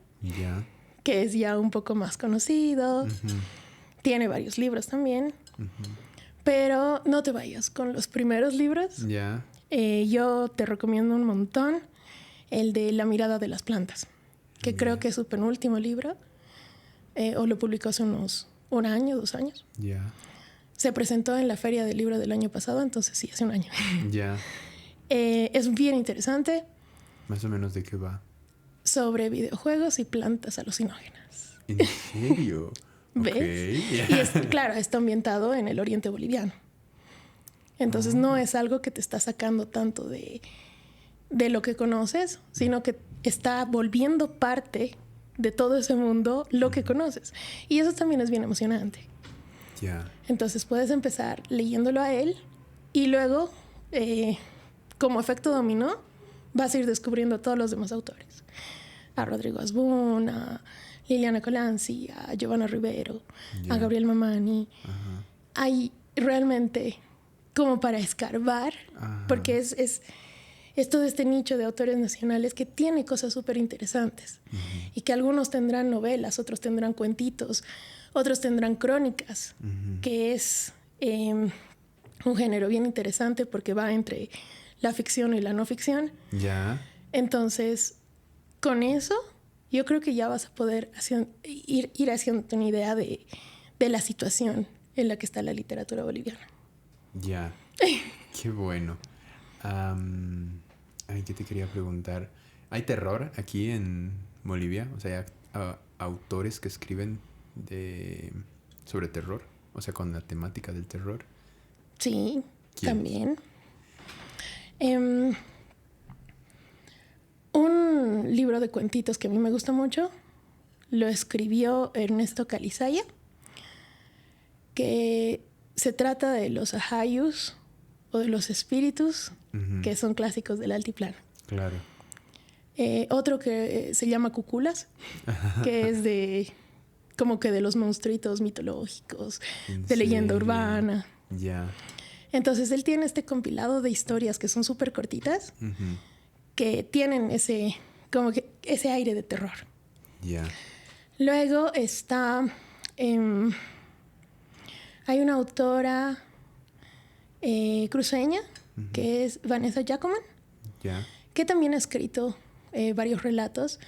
que es ya un poco más conocido. Tiene varios libros también. Pero no te vayas con los primeros libros. Yo te recomiendo un montón el de La mirada de las plantas, que creo que es su penúltimo libro, o lo publicó hace un año, 2 años. Se presentó en la Feria del Libro del año pasado, entonces sí, hace un año. Es bien interesante. ¿Más o menos de qué va? Sobre videojuegos y plantas alucinógenas. ¿En serio? ¿Ves? Y claro, está ambientado en el oriente boliviano. Entonces no es algo que te está sacando tanto de lo que conoces, sino que está volviendo parte de todo ese mundo lo que conoces. Y eso también es bien emocionante. Ya. Entonces puedes empezar leyéndolo a él y luego, como efecto dominó, vas a ir descubriendo a todos los demás autores. A Rodrigo Asbun, a Liliana Colanzi, a Giovanna Rivero, a Gabriel Mamani. Ajá. Hay realmente como para escarbar, porque es todo este nicho de autores nacionales que tiene cosas súper interesantes y que algunos tendrán novelas, otros tendrán cuentitos, otros tendrán crónicas, que es un género bien interesante porque va entre la ficción y la no ficción. Ya. Entonces, con eso, yo creo que ya vas a poder ir haciendo una idea de la situación en la que está la literatura boliviana. Ya. Qué bueno. ¿Qué te quería preguntar? ¿Hay terror aquí en Bolivia? O sea, ¿hay autores que escriben sobre terror? O sea, con la temática del terror. Sí, también. Un libro de cuentitos que a mí me gusta mucho lo escribió Ernesto Calizaya, que se trata de los ajayus o de los espíritus, que son clásicos del altiplano. Claro. Otro que se llama Cuculas, que es de como que de los monstruitos mitológicos, de leyenda urbana. Ya. Entonces él tiene este compilado de historias que son súper cortitas, que tienen ese aire de terror. Ya. Luego está... hay una autora cruceña, que es Vanessa Jacoman, que también ha escrito varios relatos,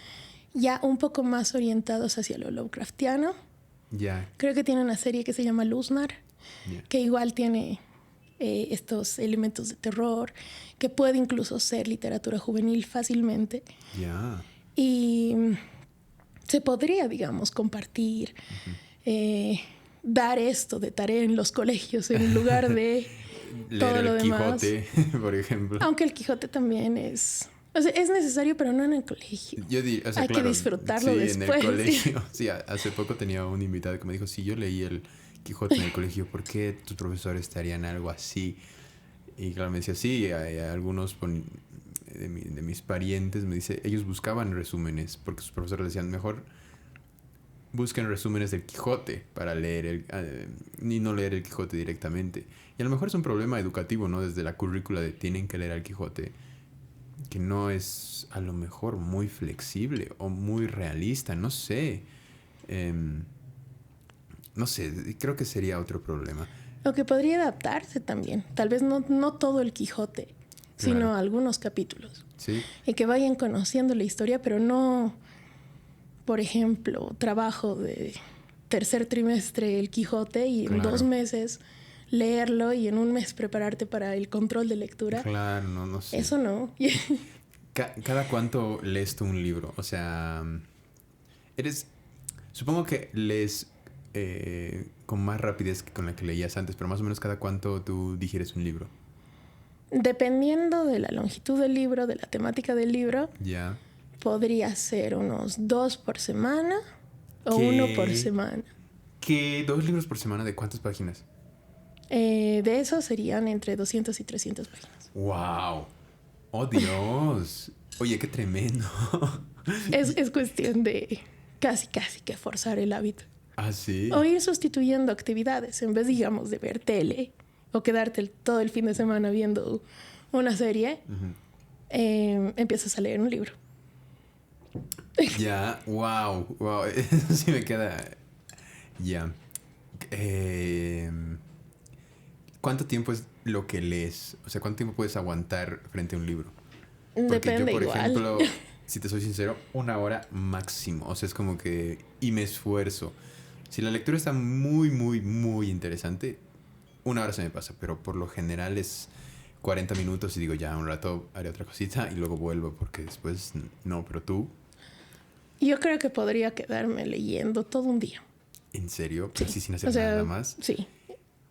ya un poco más orientados hacia lo Lovecraftiano. Creo que tiene una serie que se llama Luznar, que igual tiene estos elementos de terror, que puede incluso ser literatura juvenil fácilmente. Y se podría, digamos, compartir, dar esto de tarea en los colegios en lugar de todo lo demás. Leer el Quijote, por ejemplo. Aunque el Quijote también es... O sea, es necesario, pero no en el colegio. Hay que disfrutarlo después. En el colegio. Sí, hace poco tenía un invitado que me dijo, si yo leí el Quijote en el colegio, ¿por qué tus profesores te harían algo así? Y claro, me decía, sí, hay algunos de mis parientes, me dice, ellos buscaban resúmenes, porque sus profesores les decían, mejor busquen resúmenes del Quijote para leer y no leer el Quijote directamente. Y a lo mejor es un problema educativo, ¿no? Desde la currícula de tienen que leer el Quijote, que no es a lo mejor muy flexible o muy realista, no sé. No sé, creo que sería otro problema. Lo que podría adaptarse también, tal vez no todo el Quijote, sino algunos capítulos. Sí. Y que vayan conociendo la historia, pero no, por ejemplo, trabajo de tercer trimestre el Quijote y en 2 meses leerlo y en 1 mes prepararte para el control de lectura. Claro, no sé. Eso no. ¿Cada cuánto lees tú un libro? O sea, supongo que lees con más rapidez que con la que leías antes, pero más o menos cada cuánto tú digieres un libro. Dependiendo de la longitud del libro, de la temática del libro, podría ser unos 2 por semana o 1 por semana. ¿Qué? ¿2 libros por semana? ¿De cuántas páginas? De eso serían entre 200 y 300 páginas. ¡Wow! ¡Oh, Dios! Oye, qué tremendo. Es cuestión de casi que forzar el hábito. ¿Ah, sí? O ir sustituyendo actividades. En vez, digamos, de ver tele o quedarte todo el fin de semana viendo una serie, empiezas a leer un libro. Ya, wow. Eso sí me queda... Ya. ¿Cuánto tiempo es lo que lees? O sea, ¿cuánto tiempo puedes aguantar frente a un libro? Porque depende, yo, por igual. ejemplo, si te soy sincero, 1 hora máximo. O sea, es como que... Y me esfuerzo. Si la lectura está muy, muy, muy interesante, 1 hora se me pasa. Pero por lo general es 40 minutos y digo, ya, un rato haré otra cosita y luego vuelvo. Porque después, no, pero tú... Yo creo que podría quedarme leyendo todo un día. ¿En serio? Sí. ¿Así sin hacer nada más? Sí.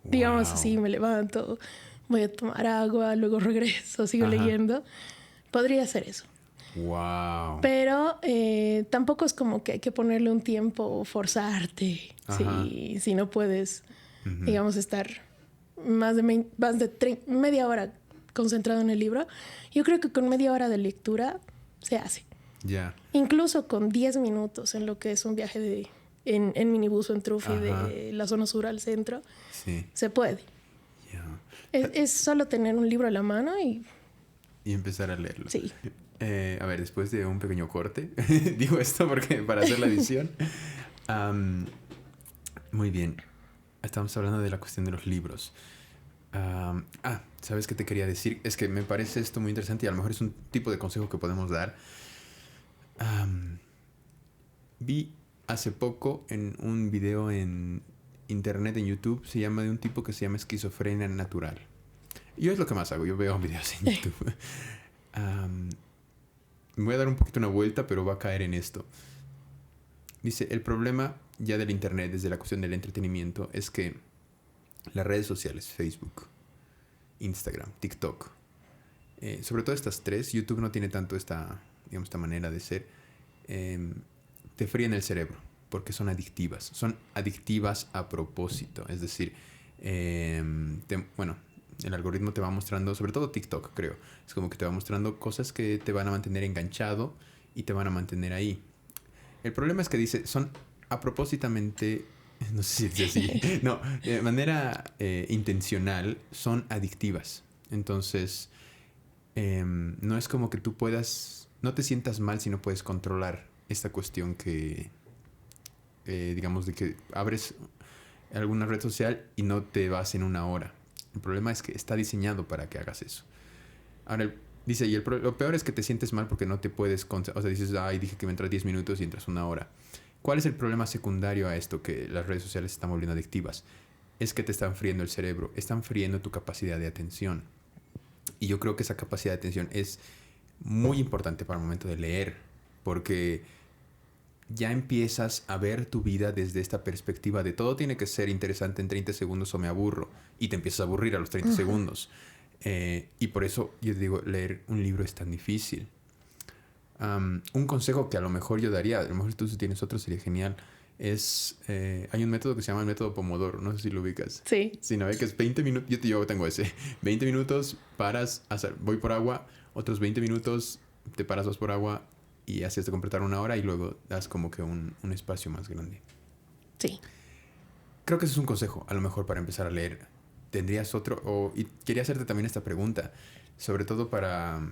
Wow. Digamos así, me levanto, voy a tomar agua, luego regreso, sigo leyendo. Podría hacer eso. Wow. Pero tampoco es como que hay que ponerle un tiempo o forzarte si no puedes digamos, estar más de media hora concentrado en el libro. Yo creo que con media hora de lectura se hace. Ya. Incluso con 10 minutos en lo que es un viaje en minibús o en Trufi de la zona sur al centro, se puede. Es solo tener un libro a la mano y empezar a leerlo. Sí. A ver, después de un pequeño corte, digo esto porque para hacer la edición. Muy bien. Estamos hablando de la cuestión de los libros. ¿Sabes qué te quería decir? Es que me parece esto muy interesante y a lo mejor es un tipo de consejo que podemos dar. Vi hace poco en un video en internet, en YouTube, se llama de un tipo que se llama esquizofrenia natural. Yo es lo que más hago, yo veo videos en YouTube. Me voy a dar un poquito una vuelta, pero va a caer en esto. Dice, el problema ya del internet, desde la cuestión del entretenimiento, es que las redes sociales, Facebook, Instagram, TikTok, sobre todo estas tres, YouTube no tiene tanto esta manera de ser, te fríen el cerebro, porque son adictivas a propósito, es decir, el algoritmo te va mostrando, sobre todo TikTok, creo. Es como que te va mostrando cosas que te van a mantener enganchado y te van a mantener ahí. El problema es que dice, son a propósitamente, no sé si es así, no, de manera intencional, son adictivas. Entonces, no es como que tú no te sientas mal si no puedes controlar esta cuestión que, digamos, de que abres alguna red social y no te vas en una hora. El problema es que está diseñado para que hagas eso. Ahora, dice, lo peor es que te sientes mal porque no te puedes... O sea, dices, dije que me entras 10 minutos y entras una hora. ¿Cuál es el problema secundario a esto que las redes sociales se están volviendo adictivas? Es que te están friendo el cerebro, están friendo tu capacidad de atención. Y yo creo que esa capacidad de atención es muy importante para el momento de leer, porque ya empiezas a ver tu vida desde esta perspectiva de todo tiene que ser interesante en 30 segundos o me aburro. Y te empiezas a aburrir a los 30 segundos. Y por eso yo te digo, leer un libro es tan difícil. Un consejo que a lo mejor yo daría, a lo mejor tú si tienes otro sería genial, es... hay un método que se llama el método Pomodoro, no sé si lo ubicas. Sí. Si no, que es 20 minutos, yo tengo ese. 20 minutos, paras, voy por agua, otros 20 minutos, te paras, vas por agua... y así hasta completar una hora y luego das como que un espacio más grande. Sí. Creo que ese es un consejo, a lo mejor para empezar a leer. ¿Tendrías otro? Y quería hacerte también esta pregunta, sobre todo para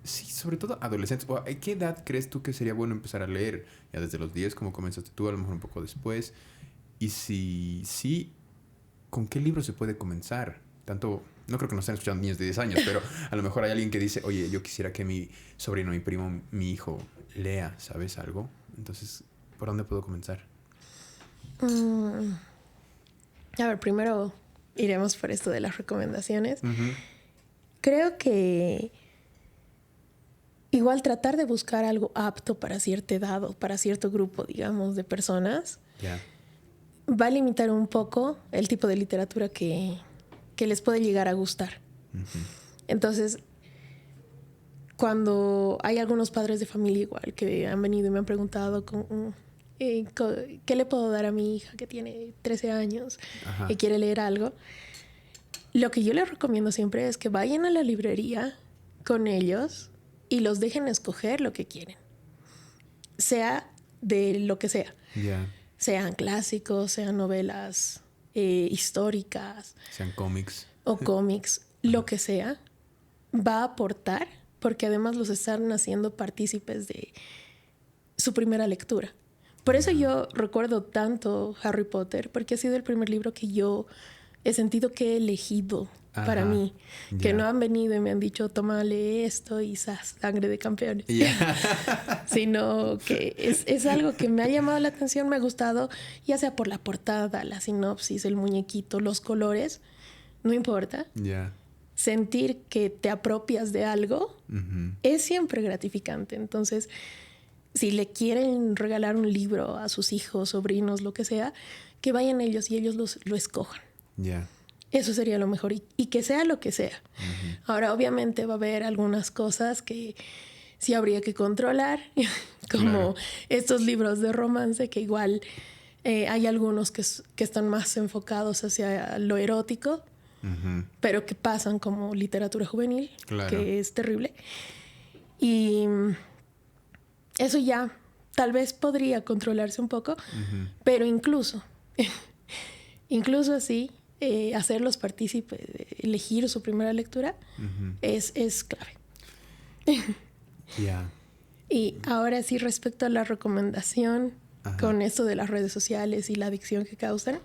sobre todo adolescentes. ¿A qué edad crees tú que sería bueno empezar a leer? Ya desde los 10, como comenzaste tú, a lo mejor un poco después. Y si sí, ¿con qué libro se puede comenzar? No creo que nos estén escuchando niños de 10 años, pero a lo mejor hay alguien que dice, oye, yo quisiera que mi sobrino, mi primo, mi hijo lea, ¿sabes algo? Entonces, ¿por dónde puedo comenzar? A ver, primero iremos por esto de las recomendaciones. Creo que igual tratar de buscar algo apto para cierta edad o para cierto grupo, digamos, de personas, va a limitar un poco el tipo de literatura que les puede llegar a gustar. Entonces, cuando hay algunos padres de familia igual que han venido y me han preguntado ¿qué le puedo dar a mi hija que tiene 13 años y quiere leer algo? Lo que yo les recomiendo siempre es que vayan a la librería con ellos y los dejen escoger lo que quieren. Sea de lo que sea. Sean clásicos, sean novelas históricas, sean cómics o cómics, lo que sea, va a aportar porque además los están haciendo partícipes de su primera lectura. Por eso yo recuerdo tanto Harry Potter, porque ha sido el primer libro que yo he sentido que he elegido para mí, que no han venido y me han dicho toma, lee esto y sangre de campeones, sino que es algo que me ha llamado la atención, me ha gustado, ya sea por la portada, la sinopsis, el muñequito, los colores, no importa. Sentir que te apropias de algo es siempre gratificante. Entonces, si le quieren regalar un libro a sus hijos, sobrinos, lo que sea, que vayan ellos y ellos lo escojan. Eso sería lo mejor. Y que sea lo que sea. Ahora, obviamente, va a haber algunas cosas que sí habría que controlar, como estos libros de romance que igual Hay algunos que están más enfocados hacia lo erótico, pero que pasan como literatura juvenil, que es terrible. Y eso ya tal vez podría controlarse un poco, pero incluso así, hacerlos partícipes, elegir su primera lectura, es clave. Y ahora sí, respecto a la recomendación con esto de las redes sociales y la adicción que causan,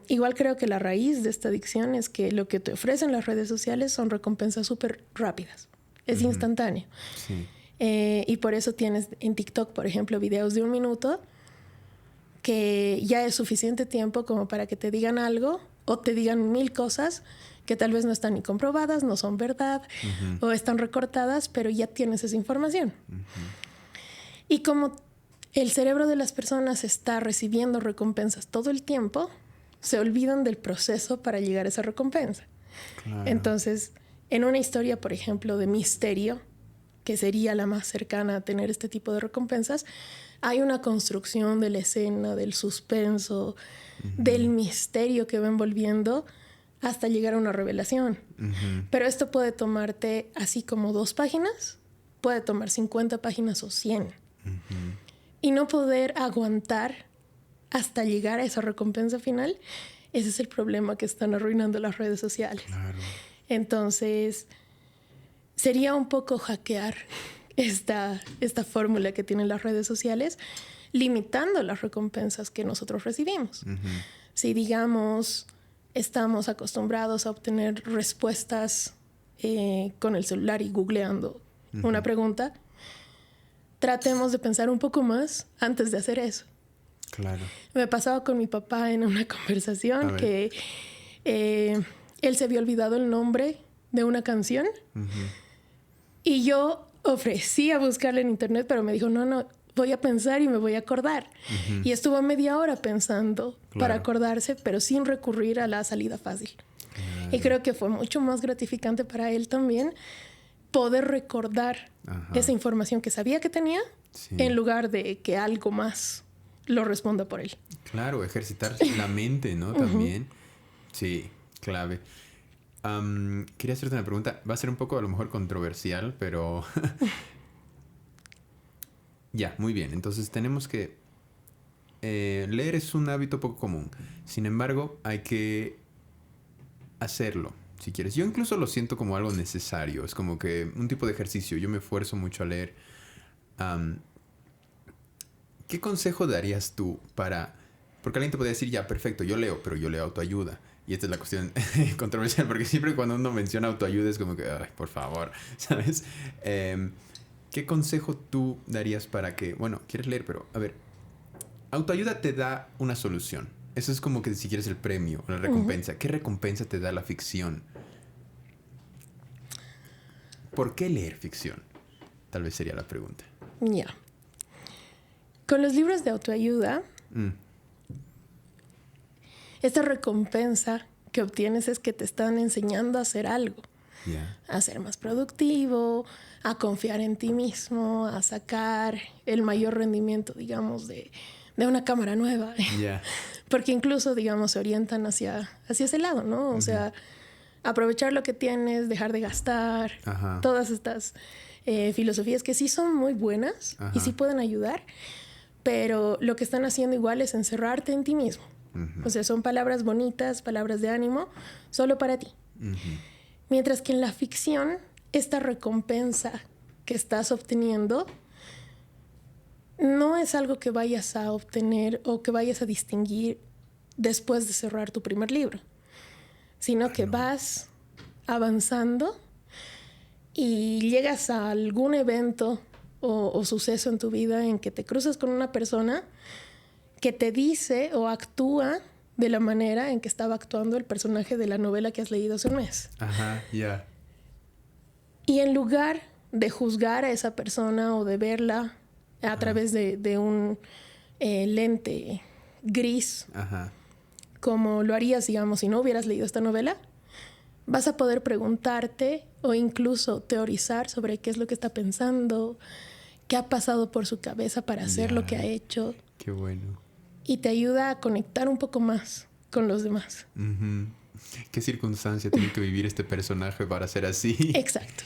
igual creo que la raíz de esta adicción es que lo que te ofrecen las redes sociales son recompensas súper rápidas. Es instantáneo. Y por eso tienes en TikTok, por ejemplo, videos de 1 minuto que ya es suficiente tiempo como para que te digan algo o te digan 1000 cosas que tal vez no están ni comprobadas, no son verdad o están recortadas, pero ya tienes esa información. Y como el cerebro de las personas está recibiendo recompensas todo el tiempo, se olvidan del proceso para llegar a esa recompensa. Entonces, en una historia, por ejemplo, de misterio, que sería la más cercana a tener este tipo de recompensas, hay una construcción de la escena, del suspenso, del misterio que va envolviendo hasta llegar a una revelación. Pero esto puede tomarte así como 2 páginas, puede tomar 50 páginas o 100. Y no poder aguantar hasta llegar a esa recompensa final, ese es el problema que están arruinando las redes sociales. Entonces, sería un poco hackear esta fórmula que tienen las redes sociales, limitando las recompensas que nosotros recibimos. Si, digamos, estamos acostumbrados a obtener respuestas con el celular y googleando una pregunta, tratemos de pensar un poco más antes de hacer eso. Me pasaba con mi papá en una conversación que él se había olvidado el nombre de una canción y yo ofrecí a buscarla en internet, pero me dijo, no, voy a pensar y me voy a acordar. Y estuvo media hora pensando para acordarse, pero sin recurrir a la salida fácil. Y creo que fue mucho más gratificante para él también poder recordar esa información que sabía que tenía en lugar de que algo más lo responda por él. Claro, ejercitar la mente, ¿no? También. Sí, clave. Quería hacerte una pregunta. Va a ser un poco a lo mejor controversial, pero... Ya, muy bien. Entonces tenemos que... leer es un hábito poco común. Sin embargo, hay que hacerlo, si quieres. Yo incluso lo siento como algo necesario. Es como que un tipo de ejercicio. Yo me esfuerzo mucho a leer. ¿Qué consejo darías tú para...? Porque alguien te podría decir, ya, perfecto, yo leo, pero yo leo autoayuda. Y esta es la cuestión controversial, porque siempre cuando uno menciona autoayuda es como que, ay, por favor, ¿sabes? ¿Qué consejo tú darías para que, bueno, quieres leer, pero, a ver, autoayuda te da una solución. Eso es como que si quieres el premio o la recompensa. ¿Qué recompensa te da la ficción? ¿Por qué leer ficción? Tal vez sería la pregunta. Ya. Con los libros de autoayuda, esta recompensa que obtienes es que te están enseñando a hacer algo. A ser más productivo, a confiar en ti mismo, a sacar el mayor rendimiento, digamos, de una cámara nueva. Porque incluso, digamos, se orientan hacia ese lado, ¿no? O sea, aprovechar lo que tienes, dejar de gastar, todas estas filosofías que sí son muy buenas y sí pueden ayudar, pero lo que están haciendo igual es encerrarte en ti mismo. O sea, son palabras bonitas, palabras de ánimo, solo para ti. Mientras que en la ficción, esta recompensa que estás obteniendo no es algo que vayas a obtener o que vayas a distinguir después de cerrar tu primer libro, sino que vas avanzando y llegas a algún evento o suceso en tu vida en que te cruzas con una persona que te dice o actúa de la manera en que estaba actuando el personaje de la novela que has leído hace un mes. Y en lugar de juzgar a esa persona o de verla a través de un lente gris, como lo harías, digamos, si no hubieras leído esta novela, vas a poder preguntarte o incluso teorizar sobre qué es lo que está pensando, qué ha pasado por su cabeza para hacer lo que ha hecho. Qué bueno. Y te ayuda a conectar un poco más con los demás. Uh-huh. ¿Qué circunstancia tiene que vivir este personaje para ser así? Exacto.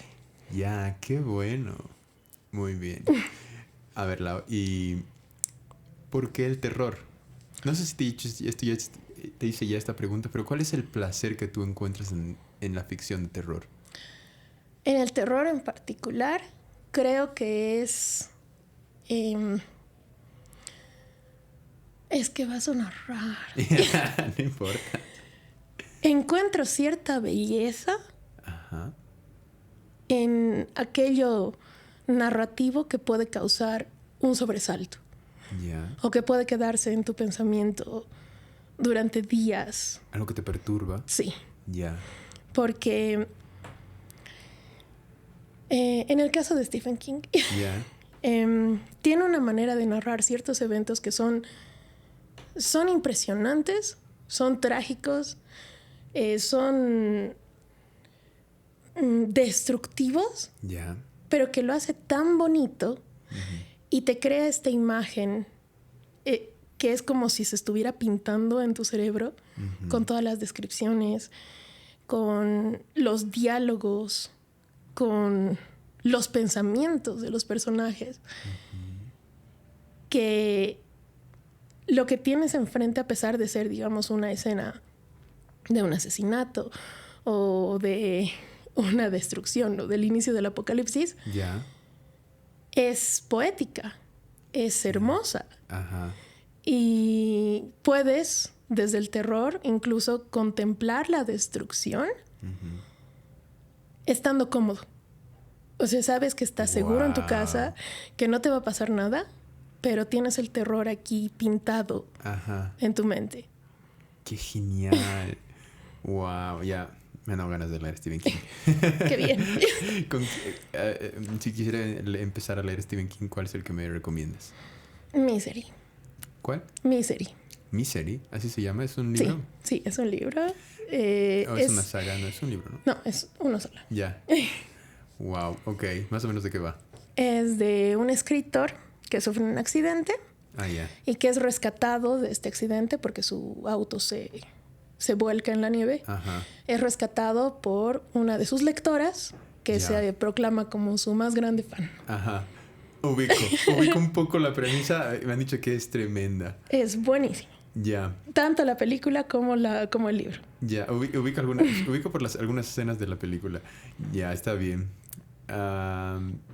Ya, qué bueno. Muy bien. A ver, Lau, ¿y por qué el terror? No sé si te hice ya esta pregunta, pero ¿cuál es el placer que tú encuentras en la ficción de terror? En el terror en particular, creo que es que va a sonar raro. No importa. Encuentro cierta belleza Ajá. en aquello narrativo que puede causar un sobresalto. Yeah. O que puede quedarse en tu pensamiento durante días. ¿Algo que te perturba? Sí. Ya. Yeah. Porque en el caso de Stephen King, yeah. Tiene una manera de narrar ciertos eventos que son impresionantes, son trágicos, son destructivos, yeah. pero que lo hace tan bonito y te crea esta imagen que es como si se estuviera pintando en tu cerebro con todas las descripciones, con los diálogos, con los pensamientos de los personajes, que lo que tienes enfrente, a pesar de ser, digamos, una escena de un asesinato o de una destrucción o del inicio del apocalipsis, yeah. es poética, es hermosa. Ajá. Y puedes, desde el terror, incluso contemplar la destrucción estando cómodo. O sea, sabes que estás seguro en tu casa, que no te va a pasar nada, pero tienes el terror aquí pintado en tu mente. ¡Qué genial! ¡Wow! Ya me han dado ganas de leer Stephen King. ¡Qué bien! Si quisiera empezar a leer Stephen King, ¿cuál es el que me recomiendas? Misery. ¿Cuál? Misery. ¿Misery? ¿Así se llama? ¿Es un libro? Sí, es un libro. Es una saga, no es un libro, ¿no? No, es uno solo. Ya. Wow, ok. ¿Más o menos de qué va? Es de un escritor que sufre un accidente y que es rescatado de este accidente porque su auto se vuelca en la nieve. Ajá. Es rescatado por una de sus lectoras que se proclama como su más grande fan. Ajá. Ubico un poco la premisa. Me han dicho que es tremenda. Es buenísimo. Ya. Tanto la película como el libro. Ya, ubico por algunas escenas de la película. Ya, está bien.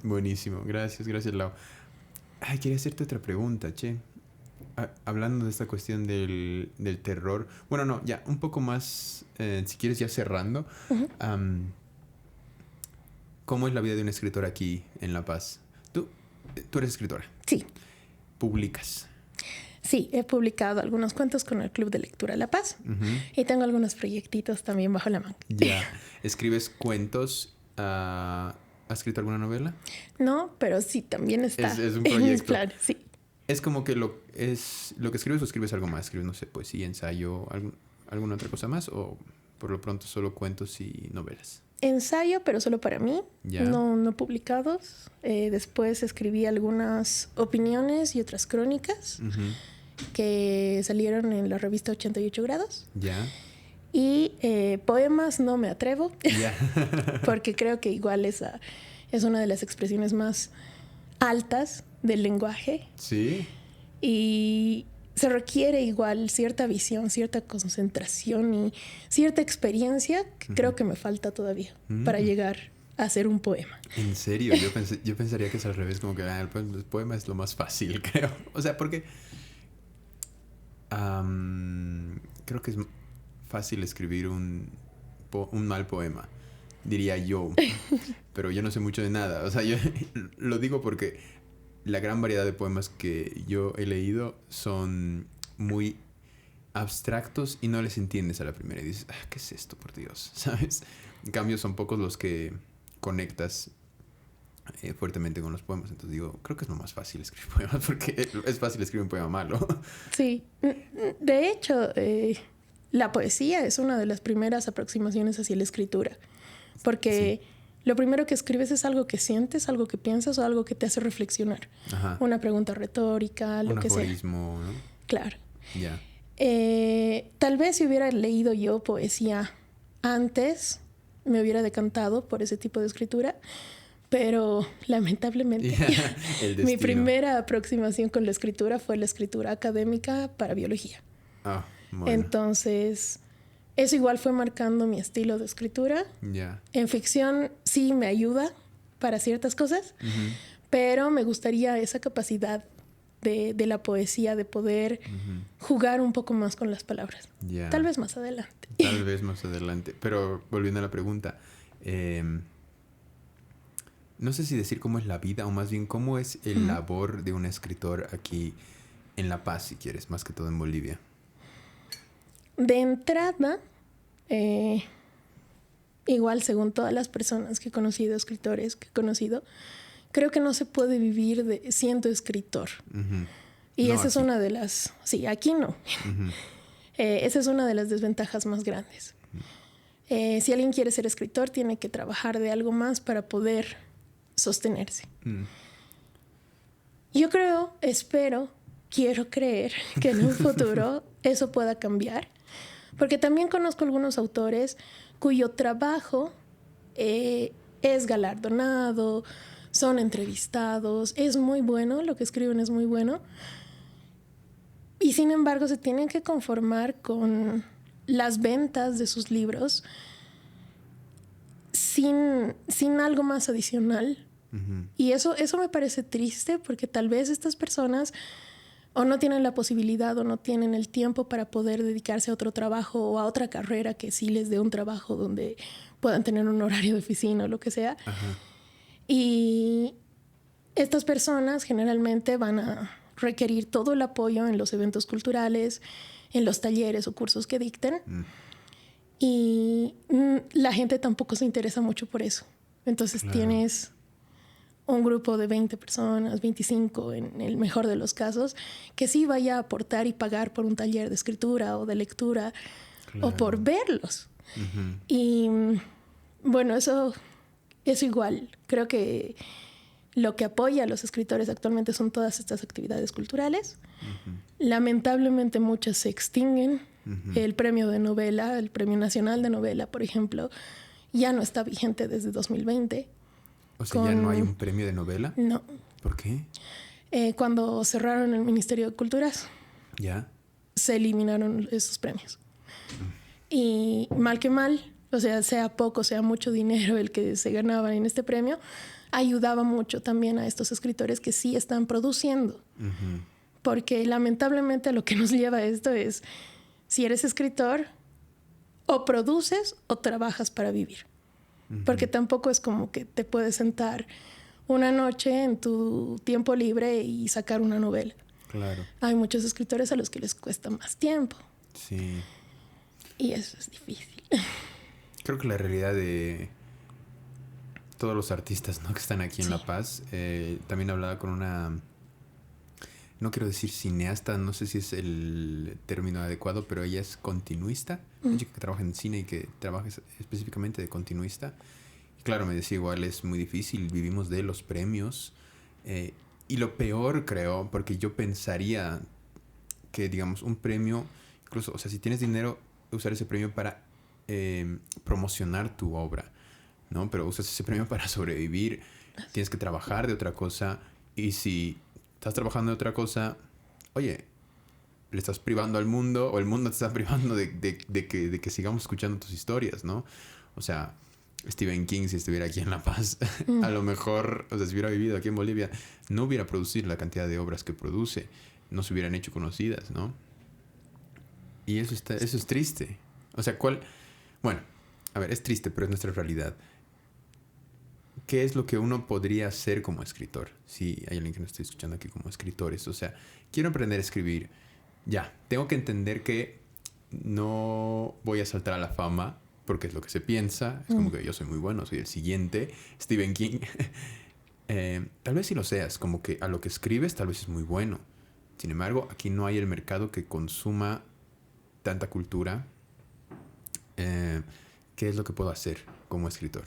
Buenísimo. Gracias, Lau. Ay, quería hacerte otra pregunta, che. Hablando de esta cuestión del terror. Bueno, no, ya, un poco más, si quieres, ya cerrando. ¿Cómo es la vida de un escritor aquí en La Paz? Tú eres escritora. Sí. ¿Publicas? Sí, he publicado algunos cuentos con el Club de Lectura La Paz. Y tengo algunos proyectitos también bajo la manga. Ya. ¿Escribes cuentos? ¿Has escrito alguna novela? No, pero sí, también está es un proyecto. En mis planes, sí. Es como que lo que escribes o escribes algo más. Escribes, no sé, poesía, ensayo, alguna otra cosa más, o por lo pronto solo cuentos y novelas. Ensayo, pero solo para mí, no publicados. Después escribí algunas opiniones y otras crónicas que salieron en la revista 88 grados. Ya. Y poemas no me atrevo, porque creo que igual esa es una de las expresiones más altas del lenguaje. Sí. Y se requiere igual cierta visión, cierta concentración y cierta experiencia que creo que me falta todavía para llegar a hacer un poema. ¿En serio? Yo pensaría que es al revés, como que el poema es lo más fácil, creo. O sea, porque creo que es fácil escribir un mal poema, diría yo. Pero yo no sé mucho de nada. O sea, yo lo digo porque la gran variedad de poemas que yo he leído son muy abstractos y no les entiendes a la primera. Y dices, ¿qué es esto, por Dios? ¿Sabes? En cambio, son pocos los que conectas fuertemente con los poemas. Entonces digo, creo que es lo más fácil escribir poemas porque es fácil escribir un poema malo. Sí. De hecho, la poesía es una de las primeras aproximaciones hacia la escritura. Porque lo primero que escribes es algo que sientes, algo que piensas o algo que te hace reflexionar. Ajá. Una pregunta retórica, lo que sea. Un aforismo, ¿no? Claro. Ya. Tal vez si hubiera leído yo poesía antes, me hubiera decantado por ese tipo de escritura, pero lamentablemente mi primera aproximación con la escritura fue la escritura académica para biología. Ah, bueno. Entonces, eso igual fue marcando mi estilo de escritura. Yeah. En ficción sí me ayuda para ciertas cosas, pero me gustaría esa capacidad de la poesía, de poder jugar un poco más con las palabras. Yeah. Tal vez más adelante. Tal vez más adelante. Pero volviendo a la pregunta, no sé si decir cómo es la vida o más bien cómo es el labor de un escritor aquí en La Paz, si quieres, más que todo en Bolivia. De entrada, igual según todas las personas que he conocido, escritores que he conocido, creo que no se puede vivir siendo escritor. Y no, esa aquí es una de las... Sí, aquí no. Esa es una de las desventajas más grandes. Si alguien quiere ser escritor, tiene que trabajar de algo más para poder sostenerse. Yo creo, espero, quiero creer que en un futuro eso pueda cambiar. Porque también conozco algunos autores cuyo trabajo es galardonado, son entrevistados, es muy bueno, lo que escriben es muy bueno. Y sin embargo se tienen que conformar con las ventas de sus libros sin algo más adicional. Y eso me parece triste porque tal vez estas personas o no tienen la posibilidad o no tienen el tiempo para poder dedicarse a otro trabajo o a otra carrera que sí les dé un trabajo donde puedan tener un horario de oficina o lo que sea. Ajá. Y estas personas generalmente van a requerir todo el apoyo en los eventos culturales, en los talleres o cursos que dicten. Y la gente tampoco se interesa mucho por eso. Entonces tienes un grupo de 20 personas, 25 en el mejor de los casos, que sí vaya a aportar y pagar por un taller de escritura o de lectura o por verlos. Y bueno, eso igual. Creo que lo que apoya a los escritores actualmente son todas estas actividades culturales. Lamentablemente muchas se extinguen. El premio de novela, el Premio Nacional de Novela, por ejemplo, ya no está vigente desde 2020. O sea, ¿ya no hay un premio de novela? No. ¿Por qué? Cuando cerraron el Ministerio de Culturas, se eliminaron esos premios. Y mal que mal, o sea poco, sea mucho dinero el que se ganaba en este premio, ayudaba mucho también a estos escritores que sí están produciendo. Porque lamentablemente lo que nos lleva a esto es, si eres escritor, o produces o trabajas para vivir. Porque tampoco es como que te puedes sentar una noche en tu tiempo libre y sacar una novela. Claro. Hay muchos escritores a los que les cuesta más tiempo. Sí. Y eso es difícil. Creo que la realidad de todos los artistas, ¿no?, que están aquí en La Paz, también hablaba con una... No quiero decir cineasta, no sé si es el término adecuado, pero ella es continuista. Una chica que trabaja en cine y que trabaja específicamente de continuista. Y claro, me decía igual, es muy difícil, vivimos de los premios. Y lo peor, creo, porque yo pensaría que, digamos, un premio, incluso, o sea, si tienes dinero, usar ese premio para promocionar tu obra, ¿no? Pero usas ese premio para sobrevivir, tienes que trabajar de otra cosa. Y si estás trabajando de otra cosa, oye, le estás privando al mundo, o el mundo te está privando de que sigamos escuchando tus historias, ¿no? O sea, Stephen King, si estuviera aquí en La Paz, a lo mejor, o sea, si hubiera vivido aquí en Bolivia, no hubiera producido la cantidad de obras que produce, no se hubieran hecho conocidas, ¿no? Y eso es triste. O sea, bueno, a ver, es triste, pero es nuestra realidad. ¿Qué es lo que uno podría hacer como escritor? Si hay alguien que nos esté escuchando aquí como escritores. O sea, quiero aprender a escribir. Ya, tengo que entender que no voy a saltar a la fama, porque es lo que se piensa. Es como que yo soy muy bueno, soy el siguiente Stephen King. Tal vez si lo seas, como que a lo que escribes tal vez es muy bueno. Sin embargo, aquí no hay el mercado que consuma tanta cultura. ¿Qué es lo que puedo hacer como escritor?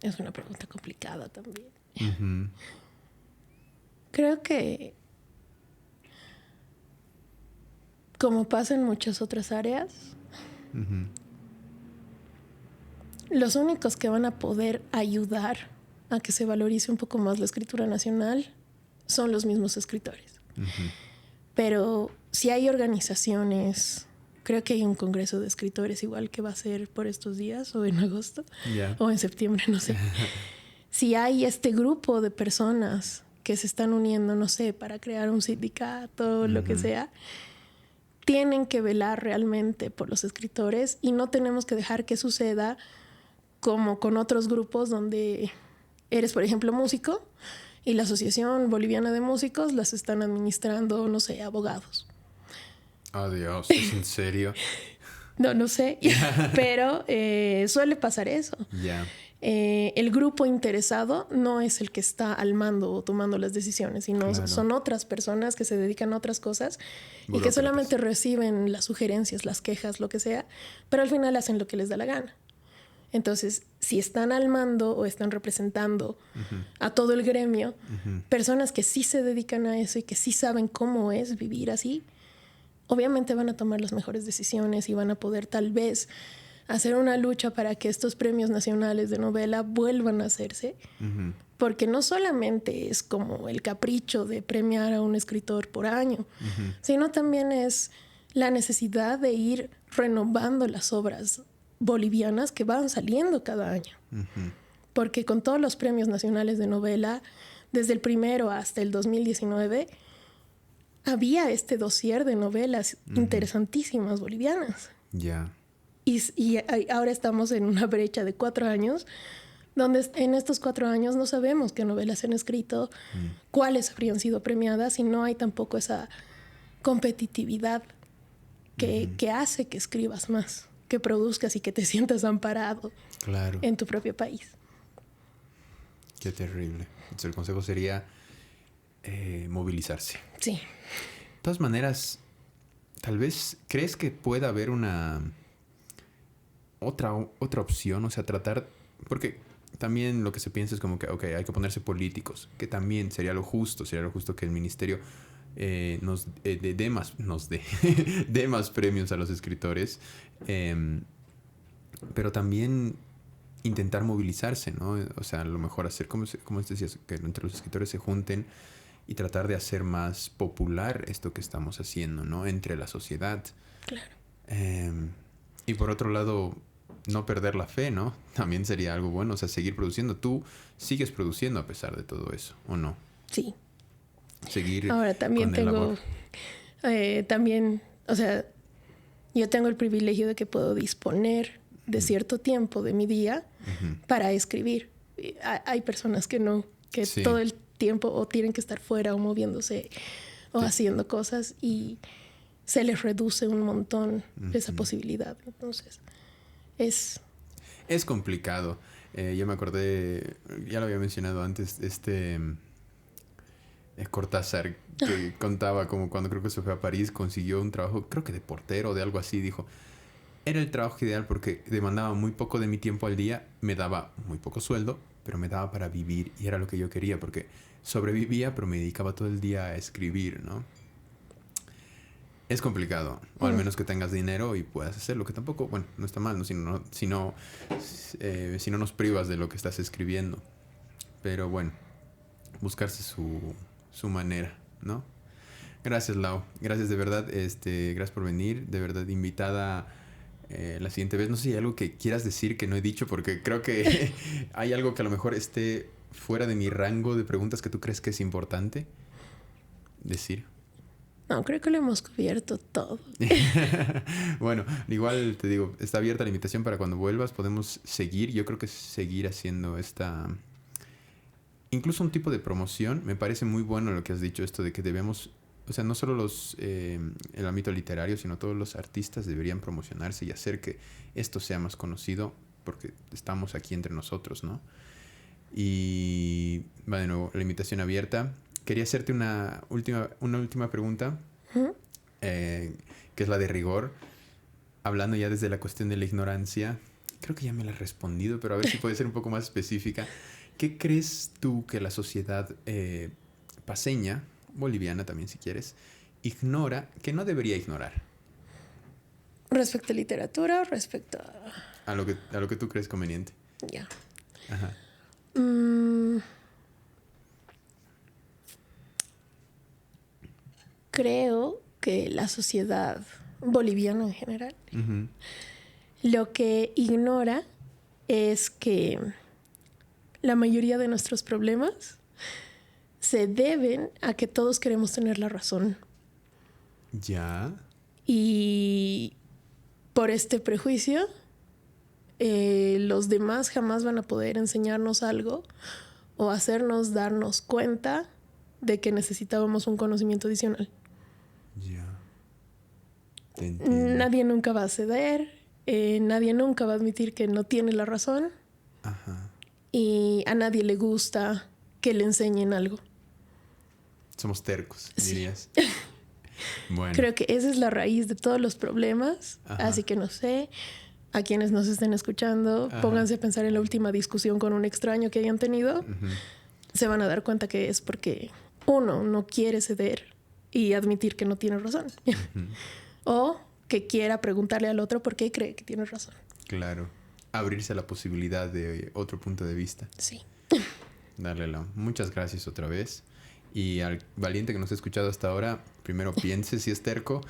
Es una pregunta complicada también. Uh-huh. Creo que, como pasa en muchas otras áreas, uh-huh, los únicos que van a poder ayudar a que se valorice un poco más la escritura nacional son los mismos escritores. uh-huh. Pero si hay organizaciones, creo que hay un congreso de escritores igual que va a ser por estos días o en agosto o en septiembre, no sé. Si hay este grupo de personas que se están uniendo, no sé, para crear un sindicato, uh-huh, lo que sea, tienen que velar realmente por los escritores y no tenemos que dejar que suceda como con otros grupos donde eres, por ejemplo, músico y la Asociación Boliviana de Músicos las están administrando, no sé, abogados. Oh, Dios, ¿es en serio? No sé, pero suele pasar eso. Yeah. El grupo interesado no es el que está al mando o tomando las decisiones, sino son otras personas que se dedican a otras cosas y que solamente reciben las sugerencias, las quejas, lo que sea, pero al final hacen lo que les da la gana. Entonces, si están al mando o están representando uh-huh, a todo el gremio, uh-huh, personas que sí se dedican a eso y que sí saben cómo es vivir así, obviamente van a tomar las mejores decisiones y van a poder tal vez hacer una lucha para que estos premios nacionales de novela vuelvan a hacerse. Uh-huh. Porque no solamente es como el capricho de premiar a un escritor por año, uh-huh, sino también es la necesidad de ir renovando las obras bolivianas que van saliendo cada año. Uh-huh. Porque con todos los premios nacionales de novela, desde el primero hasta el 2019, había este dossier de novelas uh-huh, interesantísimas bolivianas. Ya. Yeah. Y ahora estamos en una brecha de 4 años, donde en estos 4 años no sabemos qué novelas se han escrito, cuáles habrían sido premiadas, y no hay tampoco esa competitividad que hace que escribas más, que produzcas y que te sientas amparado en tu propio país. Qué terrible. Entonces el consejo sería movilizarse. Sí. De todas maneras, tal vez, ¿crees que pueda haber una otra opción? O sea, tratar... Porque también lo que se piensa es como que, okay, hay que ponerse políticos, que también sería lo justo que el ministerio nos dé más premios a los escritores, pero también intentar movilizarse, ¿no? O sea, a lo mejor hacer, como decías, que entre los escritores se junten y tratar de hacer más popular esto que estamos haciendo, ¿no? Entre la sociedad. Claro. Y por otro lado, no perder la fe, ¿no? También sería algo bueno, o sea, seguir produciendo. Tú sigues produciendo a pesar de todo eso, ¿o no? Sí. Seguir. Ahora también con el labor. También, o sea, yo tengo el privilegio de que puedo disponer de cierto tiempo de mi día uh-huh, para escribir. Hay personas que no, que sí, todo el tiempo o tienen que estar fuera o moviéndose o sí, haciendo cosas, y se les reduce un montón uh-huh, esa posibilidad. Entonces, es complicado. Yo me acordé, ya lo había mencionado antes, Cortázar, que contaba como cuando creo que se fue a París, consiguió un trabajo, creo que de portero o de algo así. Dijo, era el trabajo ideal porque demandaba muy poco de mi tiempo al día, me daba muy poco sueldo, pero me daba para vivir, y era lo que yo quería, porque sobrevivía, pero me dedicaba todo el día a escribir, ¿no? Es complicado, o al menos que tengas dinero y puedas hacerlo, que tampoco, bueno, no está mal, ¿no? Si no nos privas de lo que estás escribiendo. Pero bueno, buscarse su manera, ¿no? Gracias, Lau. Gracias de verdad. Gracias por venir. De verdad, invitada la siguiente vez. No sé si hay algo que quieras decir que no he dicho, porque creo que hay algo que a lo mejor esté fuera de mi rango de preguntas que tú crees que es importante decir. No, creo que lo hemos cubierto todo. Bueno, igual te digo, está abierta la invitación para cuando vuelvas. Podemos seguir, yo creo que seguir haciendo incluso un tipo de promoción. Me parece muy bueno lo que has dicho, esto de que debemos, o sea, no solo el ámbito literario, sino todos los artistas deberían promocionarse y hacer que esto sea más conocido, porque estamos aquí entre nosotros, ¿no? Y va de nuevo la invitación abierta. Quería hacerte una última pregunta, ¿mm? Que es la de rigor. Hablando ya desde la cuestión de la ignorancia, creo que ya me la has respondido, pero a ver si puede ser un poco más específica. ¿Qué crees tú que la sociedad paceña, boliviana también si quieres, ignora, que no debería ignorar? Respecto a literatura, respecto a lo que tú crees conveniente. Ya. Ajá. Creo que la sociedad boliviana en general lo que ignora es que la mayoría de nuestros problemas se deben a que todos queremos tener la razón. Ya. Y por este prejuicio, los demás jamás van a poder enseñarnos algo o hacernos darnos cuenta de que necesitábamos un conocimiento adicional. Ya. Nadie nunca va a ceder, nadie nunca va a admitir que no tiene la razón. Ajá. Y a nadie le gusta que le enseñen algo. Somos tercos, dirías. Sí. Bueno. Creo que esa es la raíz de todos los problemas. Ajá. Así que no sé, a quienes nos estén escuchando, pónganse a pensar en la última discusión con un extraño que hayan tenido. Se van a dar cuenta que es porque uno no quiere ceder y admitir que no tiene razón. O que quiera preguntarle al otro por qué cree que tiene razón. Claro. Abrirse a la posibilidad de otro punto de vista. Sí. Dale, muchas gracias otra vez. Y al valiente que nos ha escuchado hasta ahora, primero piense si es terco.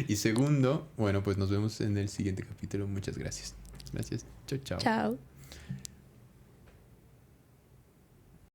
Y segundo, bueno, pues nos vemos en el siguiente capítulo. Muchas gracias. Gracias. Chao, chao. Chao.